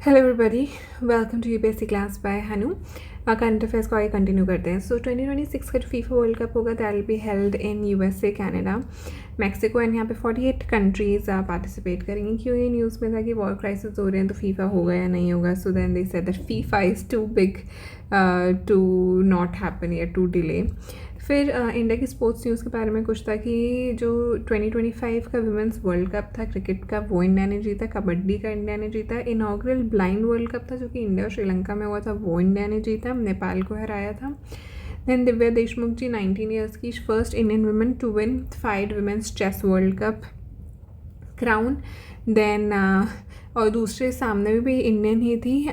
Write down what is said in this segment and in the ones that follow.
Hello everybody, welcome to UPSC class by Hanu. Current affairs को आगे continue करते हैं। सो 2026 का जो फीफा वर्ल्ड कप होगा that will be held in USA, Canada, Mexico and यहाँ पे 48 कंट्रीज़ पार्टिसिपेट करेंगी। क्यों ये न्यूज़ में था कि वॉर क्राइसिस हो रहे हैं तो फीफा होगा या नहीं होगा। So then they said that FIFA is too big to not happen या टू डिले। फिर इंडिया की स्पोर्ट्स न्यूज़ के बारे में कुछ था कि जो 2025 का वुमेंस वर्ल्ड कप था क्रिकेट का, वो इंडिया ने जीता। कबड्डी का इंडिया ने जीता। इनॉग्रल ब्लाइंड वर्ल्ड कप था जो कि इंडिया और श्रीलंका में हुआ था, वो इंडिया ने जीता, नेपाल को हराया था। देन दिव्या देशमुख जी 19 ईयर्स की first Indian women to win 5 women's chess world cup crown. Then और दूसरे सामने भी इंडियन ही थी,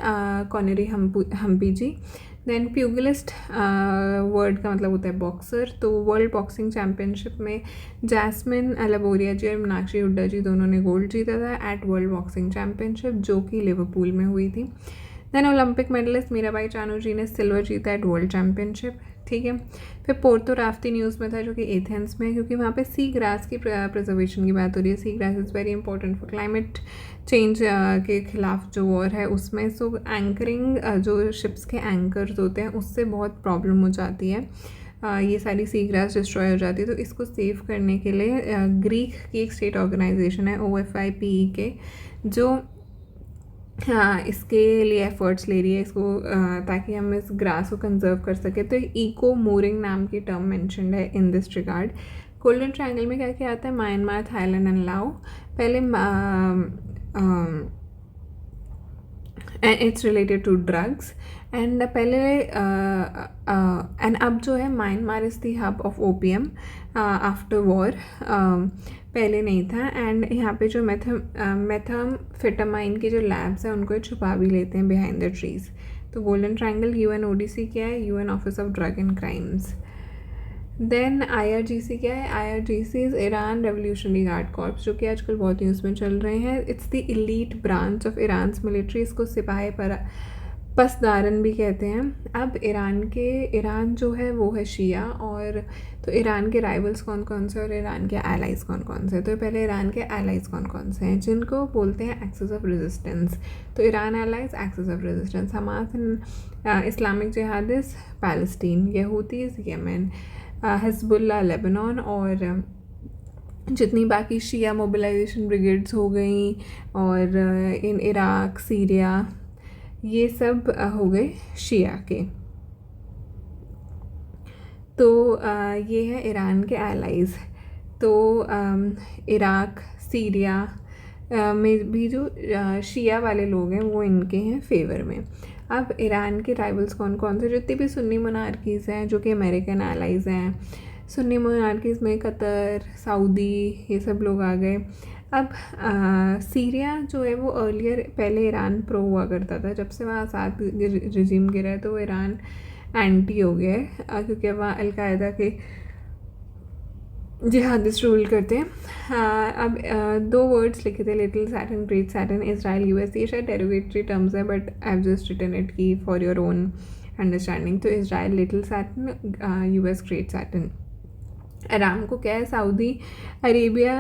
Koneru Humpy ji. Then pugilist word का मतलब होता है बॉक्सर, तो वर्ल्ड बॉक्सिंग चैम्पियनशिप में जैस्मिन लबोरिया जी और मीनाक्षी हुड्डा जी दोनों ने गोल्ड जीता था एट वर्ल्ड बॉक्सिंग चैम्पियनशिप जो कि लिवरपूल में हुई थी। Then Olympic medallist Mirabai Chanu ji ने सिल्वर जीता एट वर्ल्ड चैम्पियनशिप। ठीक है। फिर पोर्तो राफ्ती न्यूज़ में था जो कि एथेंस में, क्योंकि वहाँ पे सी ग्रास की प्रिजर्वेशन की बात हो रही है। Sea grass is very important for climate change के खिलाफ जो वॉर है उसमें। सो एंकरिंग जो शिप्स के एंकर्स होते हैं उससे बहुत प्रॉब्लम हो जाती है, ये सारी सी ग्रास डिस्ट्रॉय हो जाती है। तो इसको सेव करने के लिए ग्रीक की एक स्टेट ऑर्गेनाइजेशन है OFIPEK जो इसके लिए एफर्ट्स ले रही है इसको, ताकि हम इस ग्रास को कंजर्व कर सकें। तो इको मोरिंग नाम की टर्म मेंशन्ड है in this regard. Golden triangle में क्या क्या आता है? Myanmar, Thailand and Laos. पहले and it's related to drugs and पहले एंड अब जो है Myanmar is the hub of opium after war, पहले नहीं था। एंड यहाँ पे जो मेथाम्फेटामाइन के जो लैब्स हैं उनको छुपा भी लेते हैं बिहाइंड द ट्रीज़। तो गोल्डन ट्रायंगल UNODC क्या है? UN office of drug and crimes. Then IRGC क्या है? IRGC is Iran revolutionary guard corps, जो कि आजकल बहुत न्यूज़ में चल रहे हैं। It's the elite branch of Iran's military. इसको सिपाही पसदारन भी कहते हैं। अब ईरान जो है वो है शिया, और तो ईरान के राइवल्स कौन कौन से और ईरान के एलाइज़ कौन कौन से? तो पहले ईरान के एलाइज़ कौन कौन से हैं जिनको बोलते हैं एक्सेस ऑफ रेजिस्टेंस। तो Iran allies, axis of resistance, Hamas and Islamic jihadis Palestine, Houthis Yemen, Hezbollah Lebanon, और जितनी बाकी शिया मोबिलाइजेशन ब्रिगेड्स हो गई और इन इराक, सीरिया, ये सब हो गए शिया के। तो ये है ईरान के एलाइज़। तो इराक, सीरिया में भी जो शिया वाले लोग हैं वो इनके हैं फेवर में। अब ईरान के राइवल्स कौन कौन से? जितनी भी सुन्नी मोनार्कीज़ हैं जो कि अमेरिकन एलाइज़ हैं। सुन्नी मोनार्कीज़ में कतर, सऊदी, ये सब लोग आ गए। अब सीरिया जो है वो अर्लियर पहले ईरान प्रो हुआ करता था, जब से वहाँ असाद रिजीम गिरा है तो वो ईरान एंटी हो गया है, क्योंकि वहाँ अलकायदा के जिहादिस्ट रूल करते हैं। अब 2 वर्ड्स लिखे थे, little Satan, great Satan, Israel US। ये शायद डेरोगेटरी टर्म्स है but I have just written it की फॉर योर ओन अंडरस्टैंडिंग। तो Israel little Satan, US great Satan. Aramco क्या है? सऊदी अरेबिया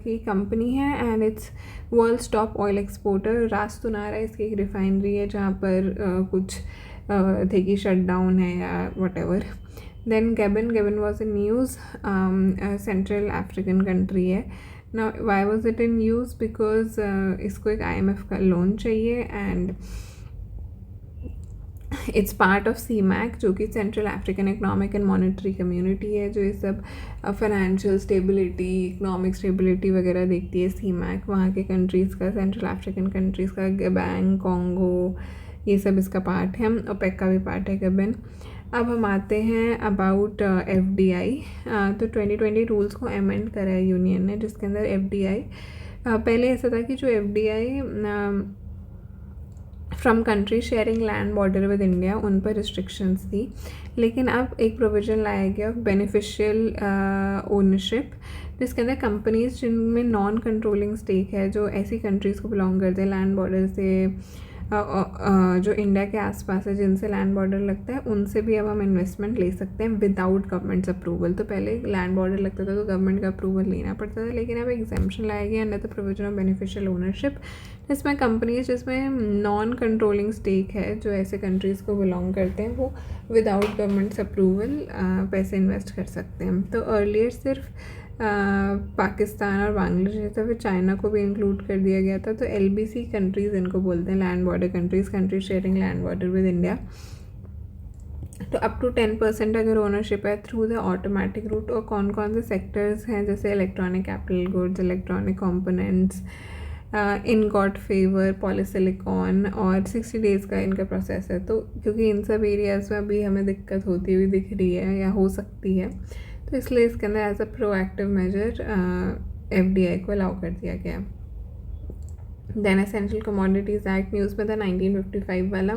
की कंपनी है and it's world's top oil exporter. Ras Tanura इसकी एक रिफाइनरी है जहाँ पर कुछ थे कि शट डाउन है या whatever. Then Gabon was in news, central African country है। ना why was it in news? Because इसको एक IMF का लोन चाहिए and it's part of CMAC जो कि central African economic and monetary community है, जो ये सब फाइनेंशियल स्टेबिलिटी, इकनॉमिक स्टेबिलिटी वगैरह देखती है। CMAC वहाँ के कंट्रीज़ का, सेंट्रल अफ्रीकन कंट्रीज़ का, गैबन, कॉन्गो, ये सब इसका पार्ट है। ओपेक का भी पार्ट है गैबन। अब हम आते हैं अबाउट FDI। तो 2020 रूल्स को अमेंड करा है यूनियन ने, जिसके अंदर FDI पहले ऐसा था कि जो FDI from country sharing land border with India उन पर रिस्ट्रिक्शंस थी, लेकिन अब एक प्रोविज़न लाया गया बेनिफिशियल ओनरशिप, जिसके अंदर कंपनीज जिनमें नॉन कंट्रोलिंग स्टेक है, जो ऐसी कंट्रीज़ को बिलोंग करते हैं लैंड बॉर्डर से जो इंडिया के आसपास है जिनसे लैंड बॉर्डर लगता है उनसे भी अब हम इन्वेस्टमेंट ले सकते हैं विदाउट गवर्नमेंट्स अप्रूवल। तो पहले लैंड बॉर्डर लगता था तो गवर्नमेंट का अप्रूवल लेना पड़ता था, लेकिन अब एग्जाम्पशन लाया गया under the provision of beneficial ownership, जिसमें कंपनीज जिसमें नॉन कंट्रोलिंग स्टेक है जो ऐसे कंट्रीज़ को बिलोंग करते हैं वो विदाउट गवर्नमेंट्स अप्रूवल पैसे इन्वेस्ट कर सकते हैं। तो अर्लियर सिर्फ पाकिस्तान और बांग्लादेश था, फिर चाइना को भी इंक्लूड कर दिया गया था। तो LBC कंट्रीज़ इनको बोलते हैं, land border countries, country sharing land border with India. तो अप टू 10% अगर ओनरशिप है थ्रू द ऑटोमेटिक रूट। और कौन कौन से सेक्टर्स हैं, जैसे electronic capital goods, electronic components, ingot wafer, polysilicon, और 60 डेज़ का इनका प्रोसेस है। तो क्योंकि इन सब एरियाज़ में अभी हमें दिक्कत होती हुई दिख रही है या हो सकती है, तो इसलिए इसके अंदर as a proactive measure FDI को अलाउ कर दिया गया। Then essential commodities act news में था 1955 वाला।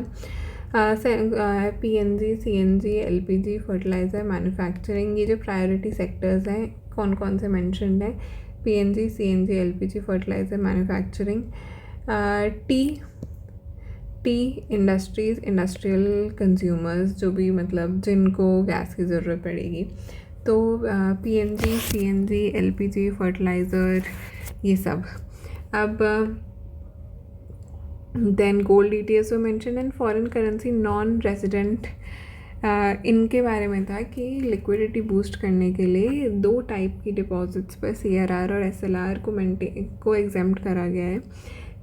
PNG, CNG, LPG, fertilizer, manufacturing, ये जो प्रायोरिटी सेक्टर्स हैं कौन कौन से मेंशन्ड है, PNG, CNG, LPG, fertilizer, manufacturing. T industries, industrial consumers, जो भी मतलब जिनको गैस की ज़रूरत पड़ेगी। तो PNG, CNG, LPG, फर्टिलाइज़र, ये सब। अब then gold ETFs mention and foreign currency non resident, इनके बारे में था कि लिक्विडिटी बूस्ट करने के लिए 2 टाइप की डिपॉजिट्स पर CRR और SLR को एग्जेम्प्ट करा गया है,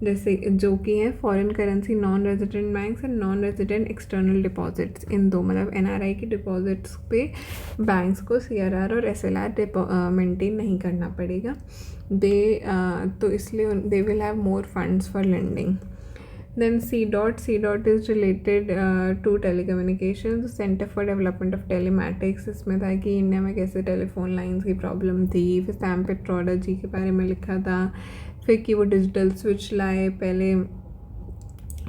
जैसे जो कि हैं foreign currency non resident banks and non resident external deposits. इन दो मतलब NRI की डिपॉजिट्स पे बैंक्स को CRR और SLR मेंटेन नहीं करना पड़ेगा। तो इसलिए they will have more funds for lending. Then C.dot is related to telecommunications, Center for Development of Telematics। इसमें था कि इंडिया में कैसे टेलीफोन लाइंस की प्रॉब्लम थी, फिर सैम पिट्रोडा जी के बारे में लिखा था, फिर कि वो डिजिटल स्विच लाए, पहले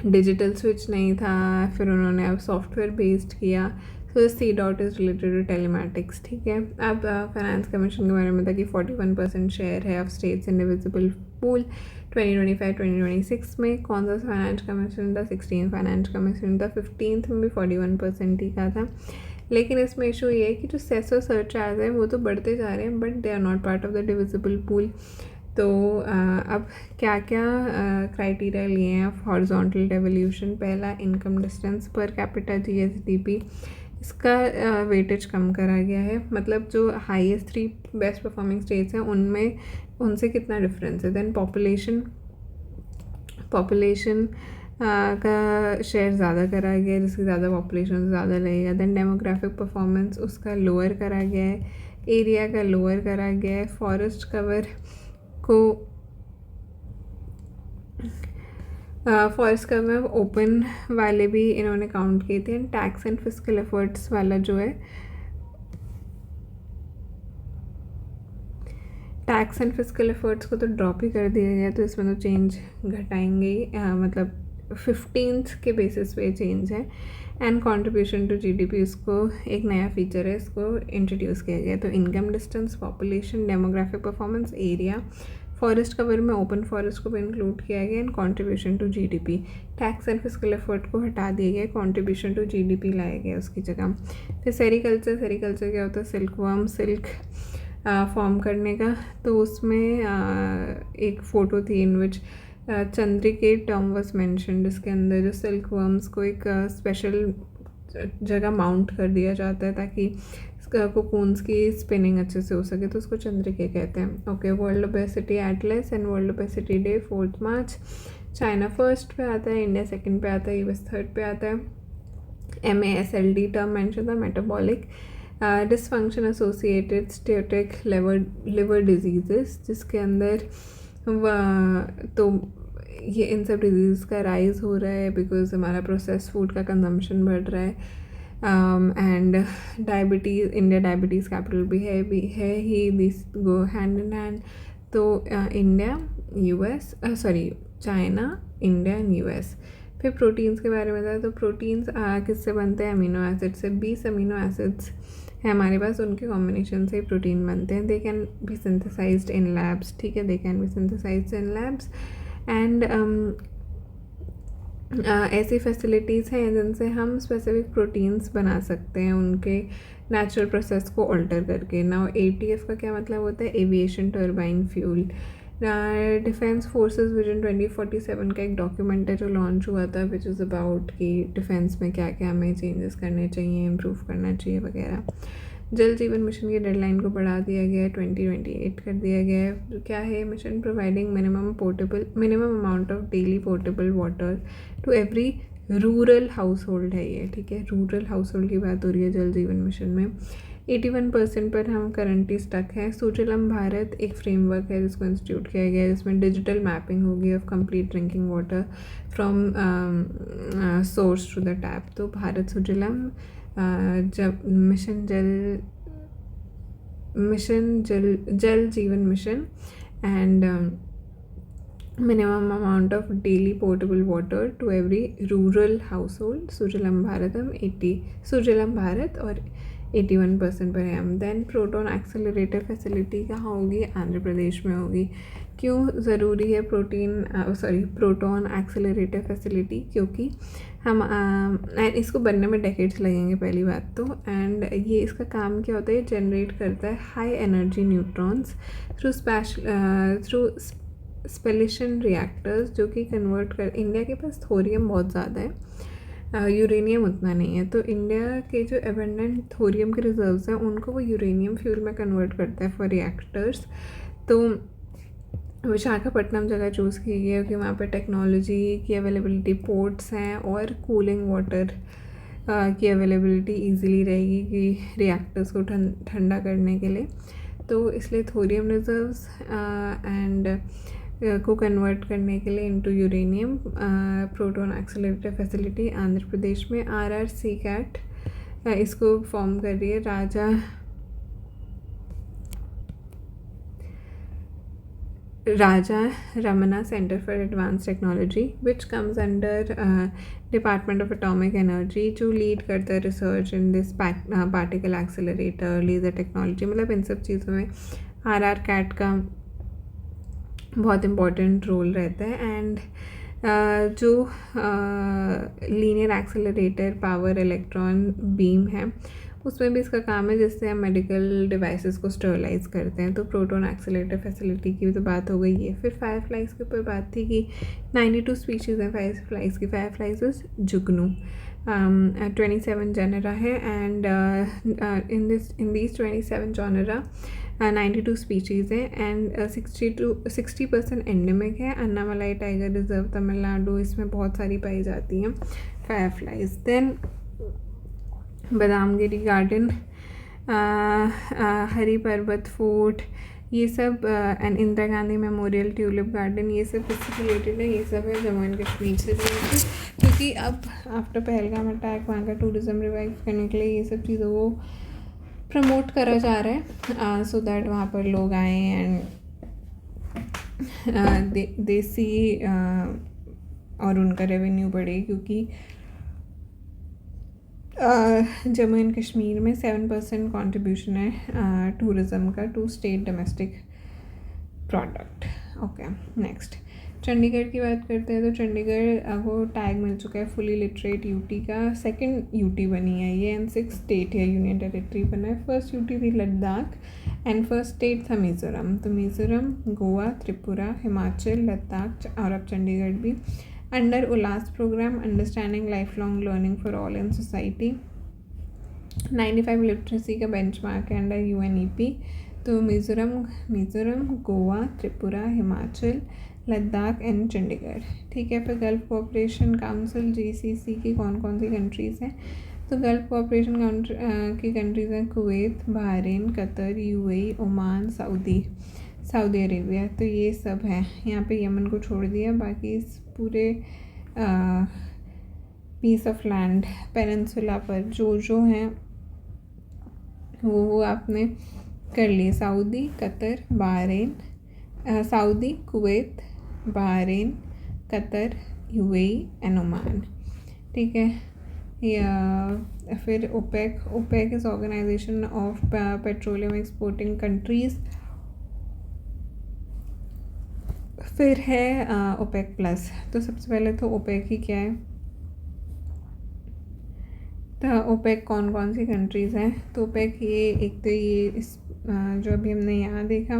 डिजिटल स्विच नहीं था, फिर उन्होंने अब सॉफ्टवेयर बेस्ड किया। So C.dot is related to telematics, ठीक है। अब फाइनेंस कमीशन के बारे में था कि 41% शेयर है ऑफ स्टेट्स इंडिविजिबल पूल 2025-2026 में। कौन सा फाइनेंस कमीशन था, 16 फाइनेंस कमीशन था, 15th में भी 41% ही का था। लेकिन इसमें इशू ये है कि जो सेस और सरचार्ज है वो तो बढ़ते जा रहे हैं, but they are not part of the divisible pool. तो अब क्या क्या क्राइटेरिया लिए हैं हॉरिजॉन्टल डेवोल्यूशन। पहला income distance per capita GSDP, इसका वेटेज कम करा गया है, मतलब जो हाईएस्ट 3 बेस्ट परफॉर्मिंग स्टेट्स हैं उनमें उनसे कितना डिफरेंस है। देन पॉपुलेशन का शेयर ज़्यादा करा गया है, जिसकी ज़्यादा पॉपुलेशन ज़्यादा लगेगा। देन डेमोग्राफिक परफॉर्मेंस उसका लोअर करा गया है, एरिया का लोअर करा गया है, फॉरेस्ट कवर को फॉरेस्ट कवर ओपन वाले भी इन्होंने काउंट किए थे। टैक्स एंड फिस्कल एफर्ट्स वाला जो है, टैक्स एंड फिस्कल एफर्ट्स को तो ड्रॉप ही कर दिया गया, तो इसमें तो चेंज घटाएंगे ही, मतलब 15th के बेसिस पे चेंज है। एंड कंट्रीब्यूशन टू GDP, इसको एक नया फीचर है, इसको इंट्रोड्यूस किया गया। तो income distance, population, demographic performance, area, forest cover में ओपन फॉरेस्ट को भी इंक्लूड किया गया, and contribution to GDP। Tax and fiscal effort को हटा दिया गया, कंट्रीब्यूशन टू GDP लाया गया उसकी जगह। फिर सेरिकल्चर क्या होता है, सिल्कवर्म, सिल्क फॉर्म करने का। तो उसमें एक फ़ोटो थी इन विच चंद्रिकेट टर्म वॉज मैंशन, जिसके अंदर जो सिल्क वर्म्स को एक स्पेशल जगह माउंट कर दिया जाता है ताकि कोकून्स की स्पिनिंग अच्छे से हो सके, तो उसको चंद्रिके कहते हैं। Okay, world obesity Atlas and world obesity day 4 March. China first पे आता है, इंडिया सेकंड पे आता है, US थर्ड पे आता है। MASLD टर्म मेंशन था, metabolic dysfunction associated static liver disease, जिसके अंदर तो ये इन सब डिजीज़ का राइज हो रहा है बिकॉज हमारा प्रोसेस फूड का कंजम्पशन बढ़ रहा है। And diabetes, India diabetes capital भी है ही, this go hand in hand. तो India US China, India and US। फिर प्रोटीन्स के बारे में था, तो प्रोटीन्स किससे बनते हैं, अमीनो एसिड से। 20 अमीनो एसिड्स है हमारे पास, उनके कॉम्बिनेशन से प्रोटीन बनते हैं। They can be synthesized in labs, ठीक है, they can be synthesized in labs. And ऐसी फैसिलिटीज़ हैं जिनसे हम स्पेसिफिक प्रोटीन्स बना सकते हैं उनके नेचुरल प्रोसेस को अल्टर करके। नाउ ATF का क्या मतलब होता है? Aviation turbine fuel. Defence forces vision 2047 का एक डॉक्यूमेंट है जो लॉन्च हुआ था, विच इज़ अबाउट कि डिफेंस में क्या क्या हमें चेंजेस करने चाहिए, इम्प्रूव करना चाहिए वगैरह। जल जीवन मिशन की डेडलाइन को बढ़ा दिया गया है, 2028 कर दिया गया है। क्या है mission? Providing minimum amount of daily portable water to every rural household है ये, ठीक है। रूरल हाउस होल्ड की बात हो रही है जल जीवन मिशन में। 81% पर हम करंटली स्टक हैं। सुजलम भारत एक फ्रेमवर्क है जिसको इंस्टीट्यूट किया गया है, जिसमें डिजिटल मैपिंग होगी of complete drinking water from source to the tap. तो भारत सुजलम जब Jal Jeevan mission and minimum amount of daily portable water to every rural household, Sujalam Bharat और 81% पर है हम। देन प्रोटॉन एक्सेलरेटर फैसिलिटी कहाँ होगी? आंध्र प्रदेश में होगी। क्यों ज़रूरी है प्रोटॉन एक्सेलरेटर फैसिलिटी? क्योंकि हम इसको बनने में डेकेड्स लगेंगे पहली बात तो, एंड ये इसका काम क्या होता है? जनरेट करता है high energy neutrons through spallation reactors, जो कि कन्वर्ट कर। इंडिया के पास थोरियम बहुत ज़्यादा है, यूरेनियम उतना नहीं है, तो इंडिया के जो एबंडेंट थोरियम के रिजर्व्स हैं उनको वो यूरेनियम फ्यूल में कन्वर्ट करता है फॉर रिएक्टर्स। तो विशाखापट्टनम जगह चूज़ की गई है क्योंकि वहाँ पे टेक्नोलॉजी की अवेलेबिलिटी, पोर्ट्स हैं और कूलिंग वाटर की अवेलेबिलिटी इजीली रहेगी कि रिएक्टर्स को ठंडा करने के लिए। तो इसलिए थोरियम रिजर्व्स एंड को कन्वर्ट करने के लिए into uranium. Proton accelerator facility Andhra Pradesh में। RRCCAT इसको फॉर्म कर रही है Raja Ramanna centre for advanced technology, which comes under department of atomic energy, जो लीड करता है research in this particle accelerator, laser technology. मतलब इन सब चीज़ों में RRCAT का बहुत इम्पॉर्टेंट रोल रहता है। एंड जो linear accelerator power electron beam है उसमें भी इसका काम है, जिससे हम मेडिकल डिवाइसेस को स्टरलाइज करते हैं। तो प्रोटॉन एक्सेलरेटर फैसिलिटी की भी तो बात हो गई है। फिर फायरफ्लाइज के ऊपर बात थी कि 92 स्पीशीज़ हैं फायरफ्लाइज की। फायरफ्लाइज इज जुगनू, 27 जेनरा है, and in these 27 genera 92 species हैं, एंड 60% एंडेमिक है। अन्नामलाई टाइगर रिजर्व तमिलनाडु, इसमें बहुत सारी पाई जाती हैं फायरफ्लाइज। देन बादामगिरी गार्डन, हरी पर्वत फोर्ट, ये सब, and Indira Gandhi memorial tulip garden, ये सब किससे रिलेटेड है? ये सब है जम्मू एंड कश्मीर से रिलेटेड, क्योंकि अब आफ्टर पहलगाम अटैक वहाँ का टूरिज़्म रिवाइव करने के लिए ये सब चीज़ों को प्रमोट करा जा रहा है, सो दैट वहाँ पर लोग आएँ एंड देसी और उनका रेवेन्यू बढ़े, क्योंकि जम्मू एंड कश्मीर में 7% कॉन्ट्रीब्यूशन है टूरिज़्म का to state domestic product. Okay, next Chandigarh की बात करते हैं। तो चंडीगढ़ को टैग मिल चुका है फुली लिटरेट यूटी का, सेकंड यूटी बनी है ये, एंड 6 स्टेट है, यूनियन टेरिटरी बना है। फर्स्ट यूटी थी लद्दाख एंड फर्स्ट स्टेट था मिज़ोरम। तो मिज़ोरम, गोवा, त्रिपुरा, हिमाचल, लद्दाख और अब चंडीगढ़ भी under Ullas program, understanding life long learning for all in society. 95 literacy का बेंचमार्क है अंडर UNEP। तो मिज़ोरम, गोवा, त्रिपुरा, हिमाचल, लद्दाख एंड चंडीगढ़, ठीक है। फिर गल्फ कोऑपरेशन काउंसिल GCC की कौन कौन सी कंट्रीज़ हैं? तो गल्फ कोऑपरेशन की कंट्रीज़ हैं Kuwait, Bahrain, Qatar, UAE, Oman, Saudi Arabia. तो ये सब हैं। यहाँ पे यमन को छोड़ दिया, बाकी इस पूरे पीस ऑफ लैंड पेनिनसुला पर जो हैं वो आपने कर लिए। Saudi, Qatar, Bahrain, Saudi, Kuwait, Bahrain, Qatar, UAE and Oman, ठीक है। या फिर OPEC is organization of petroleum exporting countries. फिर है ओपेक प्लस। तो सबसे पहले तो ओपेक ही क्या है, तो ओपेक कौन कौन सी कंट्रीज़ हैं। तो ओपेक ये एक तो ये इस जो अभी हमने यहाँ देखा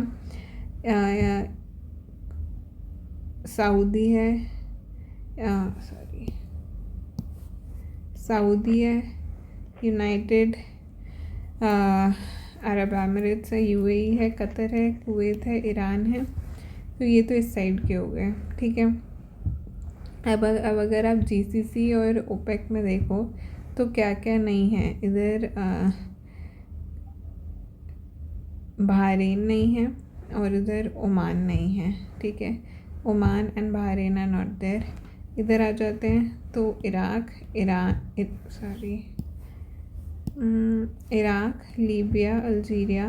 सऊदी है, सऊदी है, यूनाइटेड अरब एमिरेट्स है, यूएई है, कतर है, कुवैत है, ईरान है। तो ये तो इस साइड के हो गए, ठीक है। अब अगर आप जीसीसी और ओपेक में देखो तो क्या क्या नहीं है इधर, बहरीन नहीं है और इधर ओमान नहीं है, ठीक है। Oman and Bahrain are not there. इधर आ जाते हैं तो Iraq, Libya, Algeria,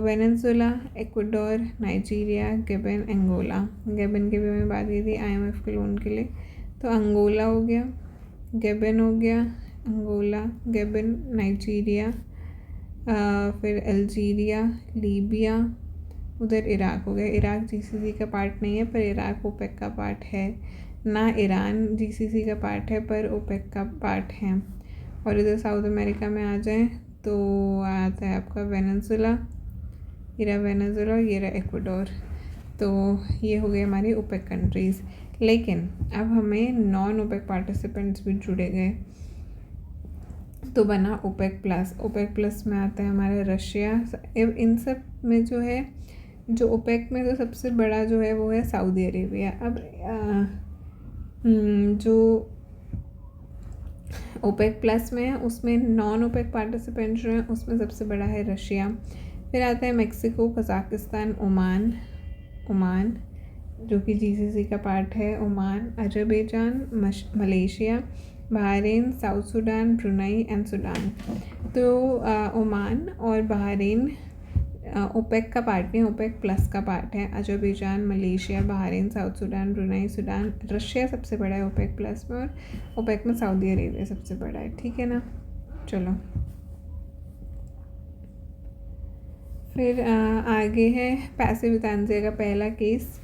Venezuela, Ecuador, Nigeria, Gabon, Angola. Gabon की भी मैं बात की थी IMF के लोन के लिए। तो अंगोला हो गया, गैबन हो गया, अंगोला, गैबन, नाइजीरिया, फिर अल्जीरिया, लीबिया, उधर इराक हो गया। इराक जीसीसी का पार्ट नहीं है पर इराक ओपेक का पार्ट है ना। ईरान जीसीसी का पार्ट है पर ओपेक का पार्ट है। और इधर साउथ अमेरिका में आ जाएं तो आता है आपका वेनेजुएला, ये रहा वेनेजुएला, ये रहा इक्वाडोर। तो ये हो गए हमारी ओपेक कंट्रीज़। लेकिन अब हमें नॉन ओपेक पार्टिसिपेंट्स भी जुड़े गए तो बना ओपेक प्लस। ओपेक प्लस में आता है हमारा रशिया। इन सब में जो है, जो ओपेक में तो सबसे बड़ा जो है वो है सऊदी अरेबिया। अब जो ओपेक प्लस में है उसमें नॉन ओपेक पार्टिसिपेंट जो हैं उसमें सबसे बड़ा है रशिया। फिर आता है मेक्सिको, कज़ाकिस्तान, ओमान जो कि जीसीसी का पार्ट है, Oman, Azerbaijan, Malaysia, Bahrain, south Sudan, Brunei and Sudan. तो ओमान और बहरीन ओपेक का पार्ट नहीं, ओपेक प्लस का पार्ट है। Azerbaijan, Malaysia, Bahrain, south Sudan, Brunei, Sudan. Russia सबसे बड़ा है ओपेक प्लस में और ओपेक में सऊदी अरेबिया सबसे बड़ा है, ठीक है ना। चलो फिर आगे है पैसिव तंजीया का पहला केस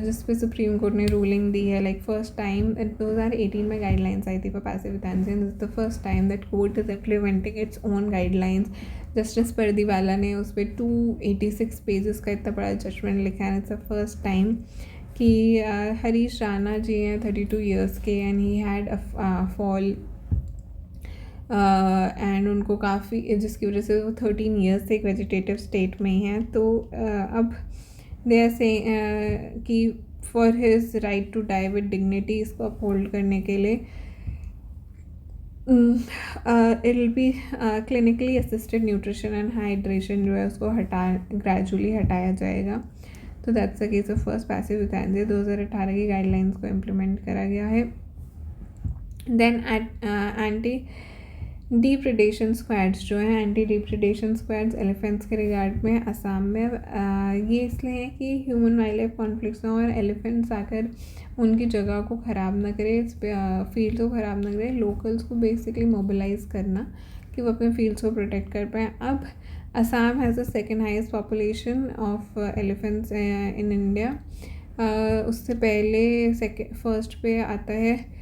जिस पे सुप्रीम कोर्ट ने रूलिंग दी है। लाइक फर्स्ट टाइम 2018 में गाइडलाइंस आई थी for passive euthanasia. This is the first time that court is implementing its own guidelines. Justice Pardiwala ने उस पर 286 पेजेस का इतना बड़ा जजमेंट लिखा है। इट्स द फर्स्ट टाइम कि हरीश राणा जी हैं 32 ईयर्स के and he had a fall and उनको काफ़ी, जिसकी वजह से वो 13 ईयर्स से एक वेजिटेटिव स्टेट में ही हैं। तो अब दे आर से कि for his right to die with dignity, इसको अपहोल्ड करने के लिए it will be clinically assisted nutrition and hydration जो है उसको ग्रेजुअली हटाया जाएगा। तो that's the case of first passive euthanasia. 2018 की गाइडलाइंस को इम्प्लीमेंट करा गया है। देन एंटी डिप्रेडेशन स्क्वाड्स जो हैं, एंटी डिप्रेडेशन स्क्वाड्स एलिफेंट्स के रिगार्ड में असम में ये इसलिए है कि ह्यूमन वाइल्ड लाइफ कॉन्फ्लिक्ट्स हों और एलिफेंट्स आकर उनकी जगह को ख़राब ना करे, इस फील्ड को ख़राब ना करे। लोकल्स को बेसिकली मोबिलाइज़ करना कि वो अपने फील्ड्स को प्रोटेक्ट कर पाएँ। अब Assam has the second highest population of elephants in India. उससे पहले फर्स्ट पे आता है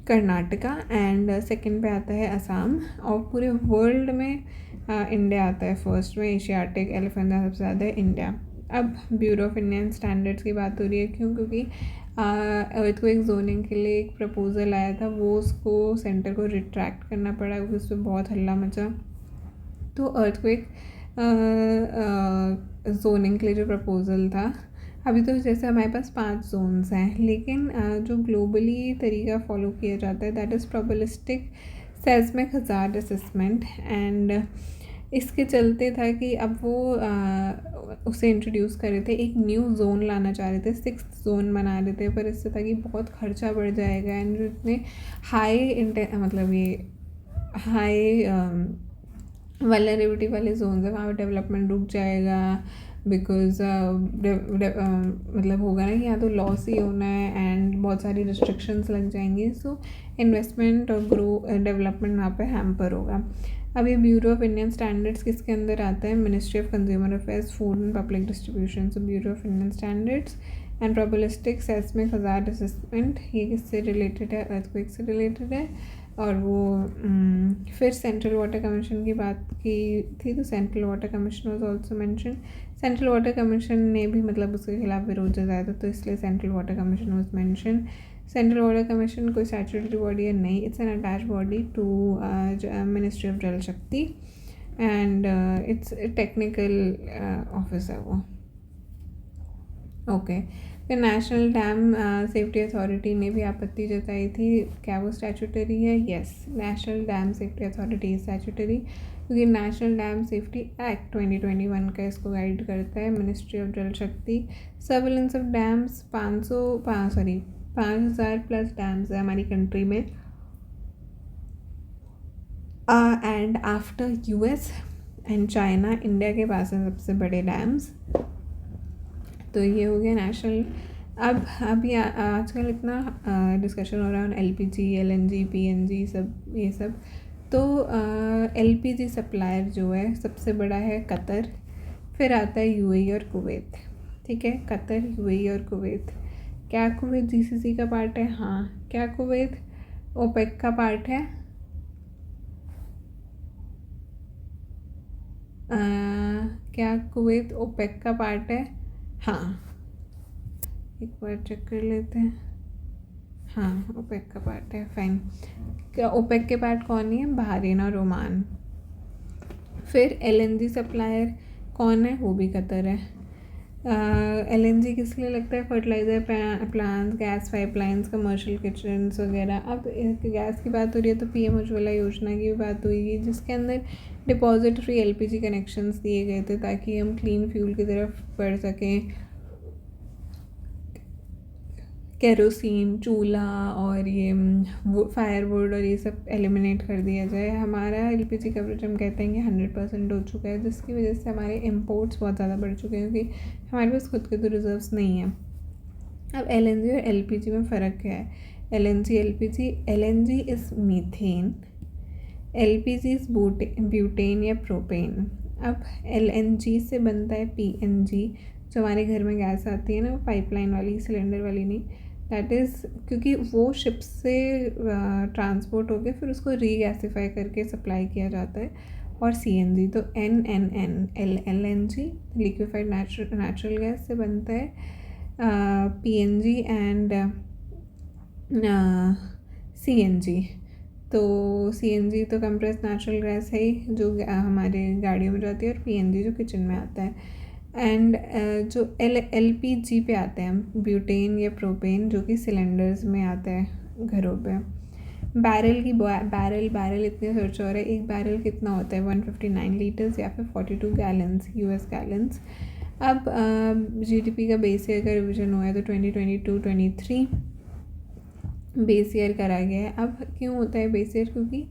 कर्नाटका एंड सेकंड पे आता है असम। और पूरे वर्ल्ड में इंडिया आता है फर्स्ट में। एशियाटिक एलिफेंट सबसे ज़्यादा है इंडिया। अब ब्यूरो ऑफ इंडियन स्टैंडर्ड्स की बात हो रही है, क्योंकि अर्थक्वेक जोनिंग के लिए एक प्रपोज़ल आया था, वो उसको सेंटर को रिट्रैक्ट करना पड़ा क्योंकि उस पर बहुत हल्ला मचा। तो अर्थक्वेक जोनिंग के लिए जो प्रपोज़ल था, अभी तो जैसे हमारे पास 5 जोन्स हैं, लेकिन जो ग्लोबली तरीका फॉलो किया जाता है that is probabilistic seismic hazard assessment. And इसके चलते था कि अब वो उसे इंट्रोड्यूस कर रहे थे, एक न्यू जोन लाना चाह रहे थे, 6th जोन बना रहे थे, पर इससे था कि बहुत खर्चा बढ़ जाएगा एंड जो इतने मतलब ये हाई वल्नरेबिलिटी वाले जोन्स हैं वहाँ पर डेवलपमेंट रुक जाएगा। बिकॉज मतलब होगा ना कि यहाँ तो लॉस ही होना है एंड बहुत सारी रिस्ट्रिक्शंस लग जाएंगी। सो इन्वेस्टमेंट और डेवलपमेंट वहाँ पे हैम्पर होगा। अब ये ब्यूरो ऑफ इंडियन स्टैंडर्ड्स किसके अंदर आता है? Ministry of consumer affairs, food and public distribution. So bureau of Indian standards and probabilistic seismic hazard assessment, ये किससे रिलेटेड है? अर्थक्वेक से रिलेटेड है। और वो फिर सेंट्रल वाटर कमीशन की बात की थी, तो central water commission was also mention. Central water commission ने भी मतलब उसके खिलाफ विरोध जताया था, तो इसलिए central water commission was mention. Central water commission कोई स्टैट्यूटरी बॉडी है नहीं, it's an attach body to ministry of Jal Shakti and it's technical office है वो। ओके, फिर नेशनल डैम सेफ्टी अथॉरिटी ने भी आपत्ति जताई थी, क्या वो स्टैट्यूटरी है? Yes, national dam safety authority statutory, क्योंकि नेशनल डैम सेफ्टी एक्ट 2021 का इसको गाइड करता है। मिनिस्ट्री ऑफ जल शक्ति, surveillance of dams, 5,000 plus dams है हमारी कंट्री में, and after US and China, India के पास है सबसे बड़े डैम्स। तो ये हो गया नेशनल। अब अभी आजकल इतना डिस्कशन हो रहा है एलपीजी, एलएनजी, पीएनजी, सब ये सब। तो एलपीजी सप्लायर जो है सबसे बड़ा है कतर, फिर आता है यूएई और कुवैत। ठीक है, कतर, यूएई और कुवैत। क्या कुवैत जीसीसी का पार्ट है? हाँ। क्या कुवैत ओपेक का पार्ट है? क्या कुवैत ओपेक का पार्ट है? हाँ, एक बार चेक कर लेते हैं। हाँ, ओपेक का पार्ट है, फाइन। क्या ओपेक के पार्ट कौन है? बहरीन और ओमान। फिर एलएनजी सप्लायर कौन है? वो भी कतर है। एलएनजी किस लिए लगता है? Fertiliser plants, gas pipelines, commercial kitchens वगैरह। अब गैस की बात हो रही है तो पीएम उज्ज्वला योजना की भी बात हुई, जिसके अंदर डिपॉजिट फ्री एलपीजी कनेक्शंस दिए गए थे ताकि हम क्लीन फ्यूल की तरफ बढ़ सकें। केरोसिन, चूल्हा और ये फायरवुड और ये सब एलिमिनेट कर दिया जाए। हमारा एलपीजी कवरेज हम कहते हैं कि 100% हो चुका है, जिसकी वजह से हमारे इम्पोर्ट्स बहुत ज़्यादा बढ़ चुके हैं, क्योंकि हमारे पास खुद के तो रिजर्व्स नहीं हैं। अब एलएनजी और एलपीजी में फ़र्क क्या है? LNG, LPG, LNG is methane, LPG is butane या प्रोपेन। अब एलएनजी से बनता है पीएनजी, जो हमारे घर में गैस आती है ना, वो पाइपलाइन वाली, सिलेंडर वाली नहीं। दैट इज़ क्योंकि वो शिप से ट्रांसपोर्ट होकर फिर उसको रीगैसिफाई करके सप्लाई किया जाता है। और सीएनजी, तो एलएनजी लिक्विफाइड नेचुरल गैस से बनता है, पीएनजी एंड सीएनजी। तो सीएनजी तो कंप्रेस्ड नेचुरल गैस है ही, जो हमारे गाड़ियों में जाती है, और पीएनजी जो किचन में आता है। एंड जो एलपीजी पे आते हैं ब्यूटेन या प्रोपेन, जो कि सिलेंडर्स में आता है घरों पे। बैरल की बैरल इतने सर्च हो रहे हैं, एक बैरल कितना होता है? 159 लीटर्स या फिर 42 गैलन्स, यूएस गैलन्स। अब जीडीपी का बेस ईयर का रिविजन हुआ है, तो 2022-23 बेस ईयर करा गया है। अब क्यों होता है बेस ईयर? क्योंकि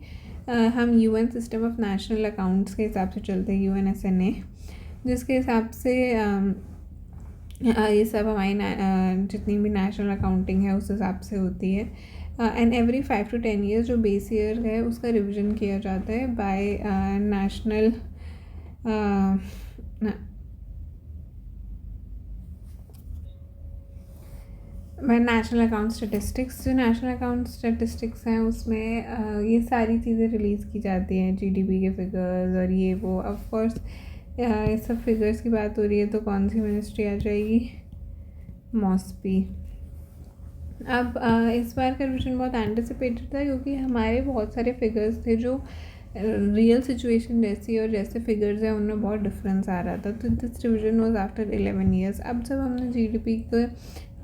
हम UN system of national accounts के हिसाब से चलते हैं, UNSNA, जिसके हिसाब से ये सब हमारी जितनी भी नेशनल अकाउंटिंग है उस हिसाब से होती है। एंड एवरी 5 to 10 ईयर्स जो बेस ईयर है उसका रिवीजन किया जाता है बाय नेशनल अकाउंट स्टेटिस्टिक्स। जो नेशनल अकाउंट स्टेटिस्टिक्स हैं उसमें ये सारी चीज़ें रिलीज़ की जाती हैं, जीडीपी के फिगर्स और ये वो। ऑफ कोर्स ये सब फिगर्स की बात हो रही है तो कौन सी मिनिस्ट्री आ जाएगी? मॉस्पी। अब इस बार का रिविजन बहुत एंटिसिपेटेड था, क्योंकि हमारे बहुत सारे फिगर्स थे जो रियल सिचुएशन जैसी और जैसे फिगर्स हैं उनमें बहुत डिफरेंस आ रहा था। तो this revision was after 11 years. अब जब हमने जीडीपी के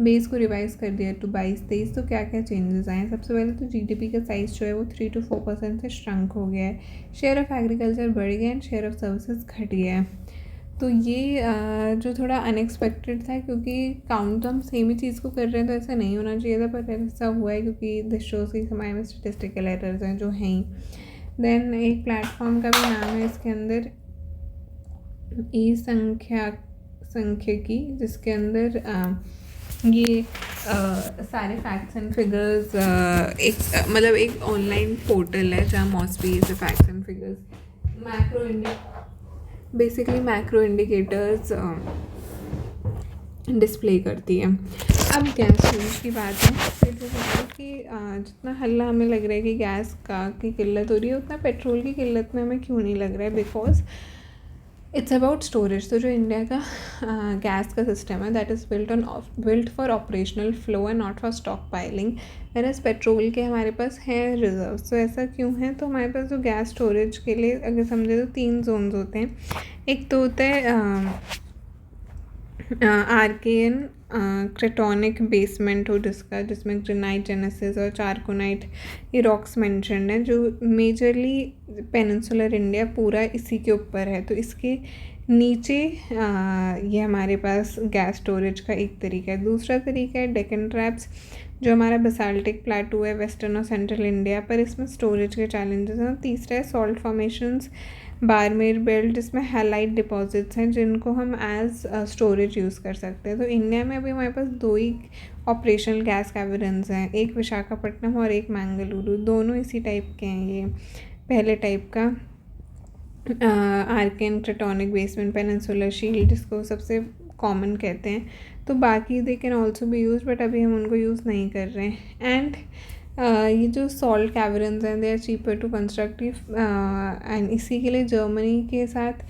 बेस को रिवाइज कर दिया टू 22-23, तो क्या क्या चेंजेस आए? सबसे पहले तो जीडीपी का साइज़ जो है वो 3 to 4% से श्रंक हो गया है, शेयर ऑफ एग्रीकल्चर बढ़ गया एंड शेयर ऑफ सर्विसेज घट गया है। तो ये जो थोड़ा अनएक्सपेक्टेड था, क्योंकि काउंट तो हम सेम ही चीज़ को कर रहे हैं, तो ऐसा नहीं होना चाहिए था, पर ऐसा हुआ है क्योंकि दिस शोज़ की हमारे में स्टेटिस्टिकल एरर्स हैं जो हैं। देन एक प्लेटफॉर्म का भी नाम है इसके अंदर, ई सांख्यिकी, जिसके अंदर ये सारे फैक्ट्स एंड फिगर्स एक मतलब एक ऑनलाइन पोर्टल है जहाँ मॉस्पी से facts and figures basically macro indicators display करती है। अब गैस स्टोरेज की बात है, फिर जो है कि जितना हल्ला हमें लग रहा है कि गैस की किल्लत हो रही है, उतना पेट्रोल की किल्लत में हमें क्यों नहीं लग रहा है, बिकॉज इट्स अबाउट स्टोरेज। तो जो इंडिया का गैस का सिस्टम है, that is built for operational flow and not for stockpiling. Whereas petrol के हमारे पास हैं रिजर्व। तो ऐसा क्यों है, तो हमारे पास जो गैस स्टोरेज के लिए अगर समझे तो 3 जोन्स होते हैं। एक तो होता है आर्केन क्रेटोनिक बेसमेंट हो जिसमें ग्रेनाइट, जेनेसिस और चारकोनाइट ये रॉक्स मेंशन्ड हैं, जो मेजरली पेनिनसुलर इंडिया पूरा इसी के ऊपर है। तो इसके नीचे ये हमारे पास गैस स्टोरेज का एक तरीका है। दूसरा तरीका है डेक्कन ट्रैप्स, जो हमारा बेसाल्टिक प्लेटू है वेस्टर्न और सेंट्रल इंडिया पर, इसमें स्टोरेज के चैलेंजेस हैं। तीसरा है सॉल्ट फॉर्मेशंस, बारमेर बेल्ट, जिसमें हैलाइट डिपॉजिट्स हैं जिनको हम एज स्टोरेज यूज़ कर सकते हैं। तो इंडिया में अभी हमारे पास 2 ही ऑपरेशनल गैस कैवर्न्स हैं, एक विशाखापट्टनम और एक मैंगलुरु। दोनों इसी टाइप के हैं। ये पहले टाइप का आर्केन क्रेटोनिक बेसमेंट पेनिनसुलर शील्ड, जिसको सबसे कॉमन कहते हैं। तो बाकी they can also be use, but अभी हम उनको यूज़ नहीं कर रहे हैं। एंड ये जो सॉल्ट कैवर्न्स हैं, they are cheaper to constructive and इसी के लिए जर्मनी के साथ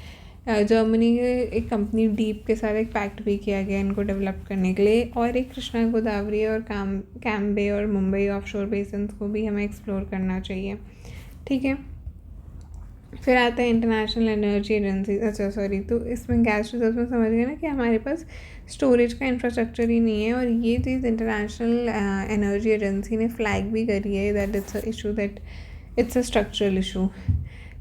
जर्मनी के एक कंपनी डीप के साथ एक पैक्ट भी किया गया इनको डेवलप करने के लिए। और एक कृष्णा गोदावरी और कैम्बे और मुंबई ऑफशोर बेसिन्स को भी हमें एक्सप्लोर करना चाहिए। ठीक है, फिर आता है इंटरनेशनल एनर्जी एजेंसी। अच्छा सॉरी, तो इसमें गैस रिजर्व में समझ गए ना कि हमारे पास स्टोरेज का इंफ्रास्ट्रक्चर ही नहीं है। और ये चीज़ इंटरनेशनल एनर्जी एजेंसी ने फ्लैग भी करी है that it's a issue, that it's a structural issue.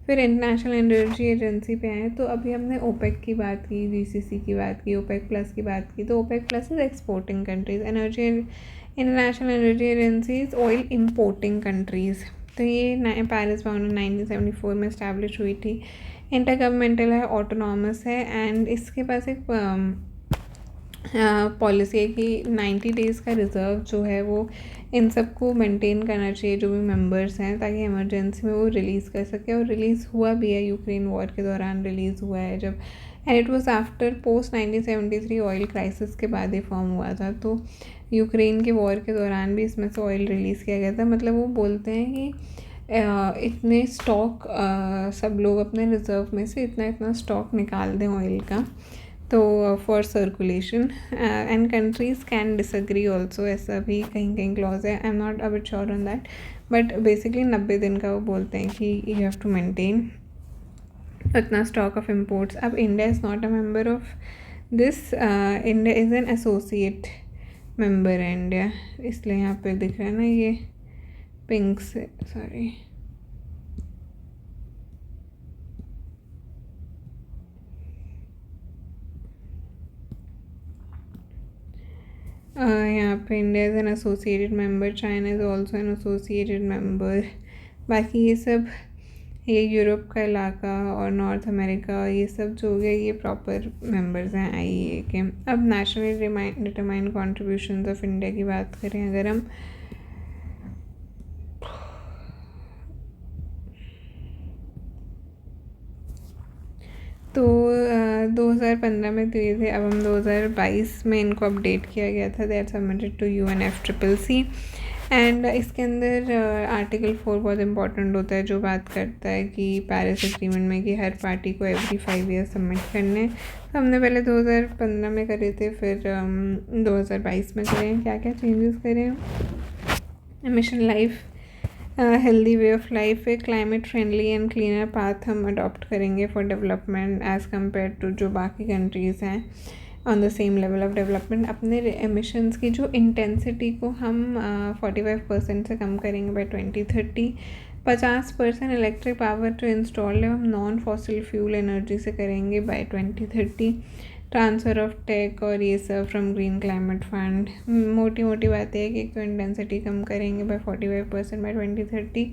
फिर इंटरनेशनल एनर्जी एजेंसी पे आए तो अभी हमने ओपेक की बात की, जीसीसी की बात की, ओपेक प्लस की बात की। तो OPEC plus is exporting countries, international energy agency is oil importing countries. तो ये पेरिस बाउंड 1974 में इस्टेब्लिश हुई थी। इंटर गवर्नमेंटल है, ऑटोनॉमस है एंड इसके पास एक पॉलिसी है कि 90 डेज़ का रिज़र्व जो है वो इन सबको मेंटेन करना चाहिए, जो भी मेंबर्स हैं, ताकि इमरजेंसी में वो रिलीज़ कर सके। और रिलीज़ हुआ भी है, यूक्रेन वॉर के दौरान रिलीज़ हुआ है जब, and it was after post 1973 oil crisis के बाद ही फॉर्म हुआ था। तो यूक्रेन के वॉर के दौरान भी इसमें से ऑयल रिलीज़ किया गया था। मतलब वो बोलते हैं कि इतने स्टॉक सब लोग अपने रिज़र्व में से इतना स्टॉक निकाल दें ऑयल का, तो for circulation. And countries can disagree also, ऐसा भी कहीं क्लॉज है। आई am not a bit sure on that, but basically 90 दिन का वो बोलते हैं कि यू हैव टू मेंटेन उतना स्टॉक ऑफ इम्पोर्ट्स। अब India is not a member of this, India is an associate member है इंडिया, इसलिए यहाँ पे दिख रहा है ना ये पिंक से, सॉरी। यहाँ पे India is an associated member, China is also an associated member. बाकी ये सब, ये यूरोप का इलाका और नॉर्थ अमेरिका, ये सब जो हो गया ये प्रॉपर मेंबर्स हैं आईईए के। अब nationally determined contributions of India की बात करें अगर हम, तो 2015 में दिए थे, अब हम 2022 में इनको अपडेट किया गया था। They are submitted to UNFCCC and इसके अंदर आर्टिकल 4 बहुत इंपॉर्टेंट होता है, जो बात करता है कि पेरिस एग्रीमेंट में कि हर पार्टी को एवरी 5 ईयर सबमिट करने। तो हमने पहले 2015 में करे थे, फिर 2022 में करें। क्या क्या चेंजेस करें? Mission life healthy way of life है, climate friendly and cleaner path हम अडॉप्ट करेंगे for development as compare to जो बाकी कंट्रीज़ हैं on the same level of development. अपने एमिशंस की जो इंटेंसिटी को हम 45% से कम करेंगे बाय 2030। 50% इलेक्ट्रिक पावर जो इंस्टॉल्ड है हम नॉन फॉसिल फ्यूल एनर्जी से करेंगे बाय 2030। ट्रांसफ़र ऑफ टेक और ये सब फ्रॉम ग्रीन क्लाइमेट फंड। मोटी बातें है कि एक तो इंटेंसिटी कम करेंगे बाय 45% बाय 2030।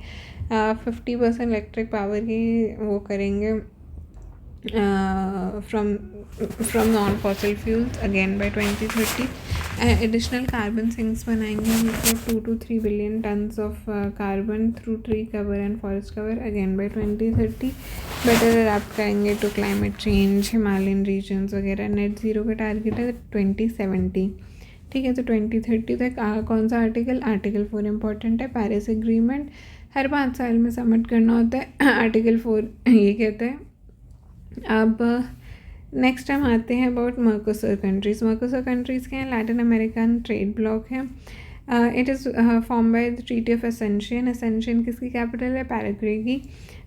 50% इलेक्ट्रिक पावर की वो करेंगे from non-fossil fuels again by 2030. Additional carbon sinks बनाएंगे हम लोग 2 to 3 billion tons of carbon through tree cover and forest cover again by 2030. better adapt करेंगे to climate change, Himalayan regions वगैरह. Net zero का target है 2070. ठीक है, तो 2030 तक कौन सा आर्टिकल 4 इम्पॉर्टेंट है. पेरिस एग्रीमेंट हर 5 साल में सबमिट करना होता है. आर्टिकल 4 ये कहते हैं. अब नेक्स्ट हम आते हैं about Mercosur countries. Mercosur countries के हैं लैटिन अमेरिकन ट्रेड ब्लॉक है. It is form by the treaty of Asuncion. Asuncion किसकी कैपिटल है? पैराग्वे की.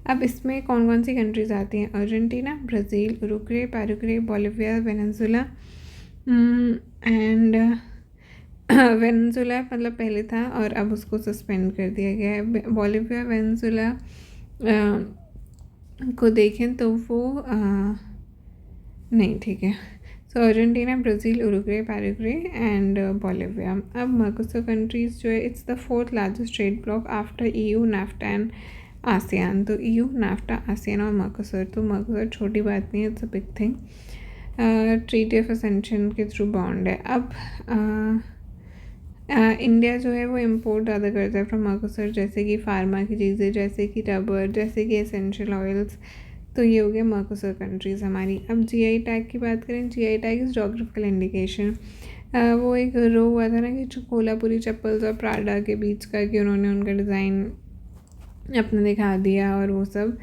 अब इसमें कौन कौन सी कंट्रीज़ आती हैं? Argentina, Brazil, Uruguay, Paraguay, Bolivia, Venezuela. And Venezuela मतलब पहले था और अब उसको सस्पेंड कर दिया गया है. बोलिविया, वेनेजुला को देखें तो वो नहीं, ठीक है. So Argentina, Brazil, Uruguay, Paraguay and Bolivia. अब मर्कोसर कंट्रीज़ जो है it's the 4th largest trade bloc after EU, NAFTA and ASEAN. तो EU, नाफ्टा, आसियान और मर्कोसर. तो मर्कोसर छोटी बात नहीं है, it's a big thing. Treaty of Asuncion के थ्रू बॉन्ड है. अब इंडिया जो है वो इम्पोर्ट ज़्यादा करता है फ्रॉम मर्कोसर, जैसे कि फार्मा की चीज़ें, जैसे कि रबर, जैसे कि एसेंशियल ऑयल्स. तो ये हो गया मर्कोसर कंट्रीज़ हमारी. अब GI टैग की बात करें. GI tag is geographical indication. वो एक रो हुआ था ना कि जो कोल्हापुरी चप्पल्स और प्राडा के बीच का, कि उन्होंने उनका डिज़ाइन अपना दिखा दिया और वो सब.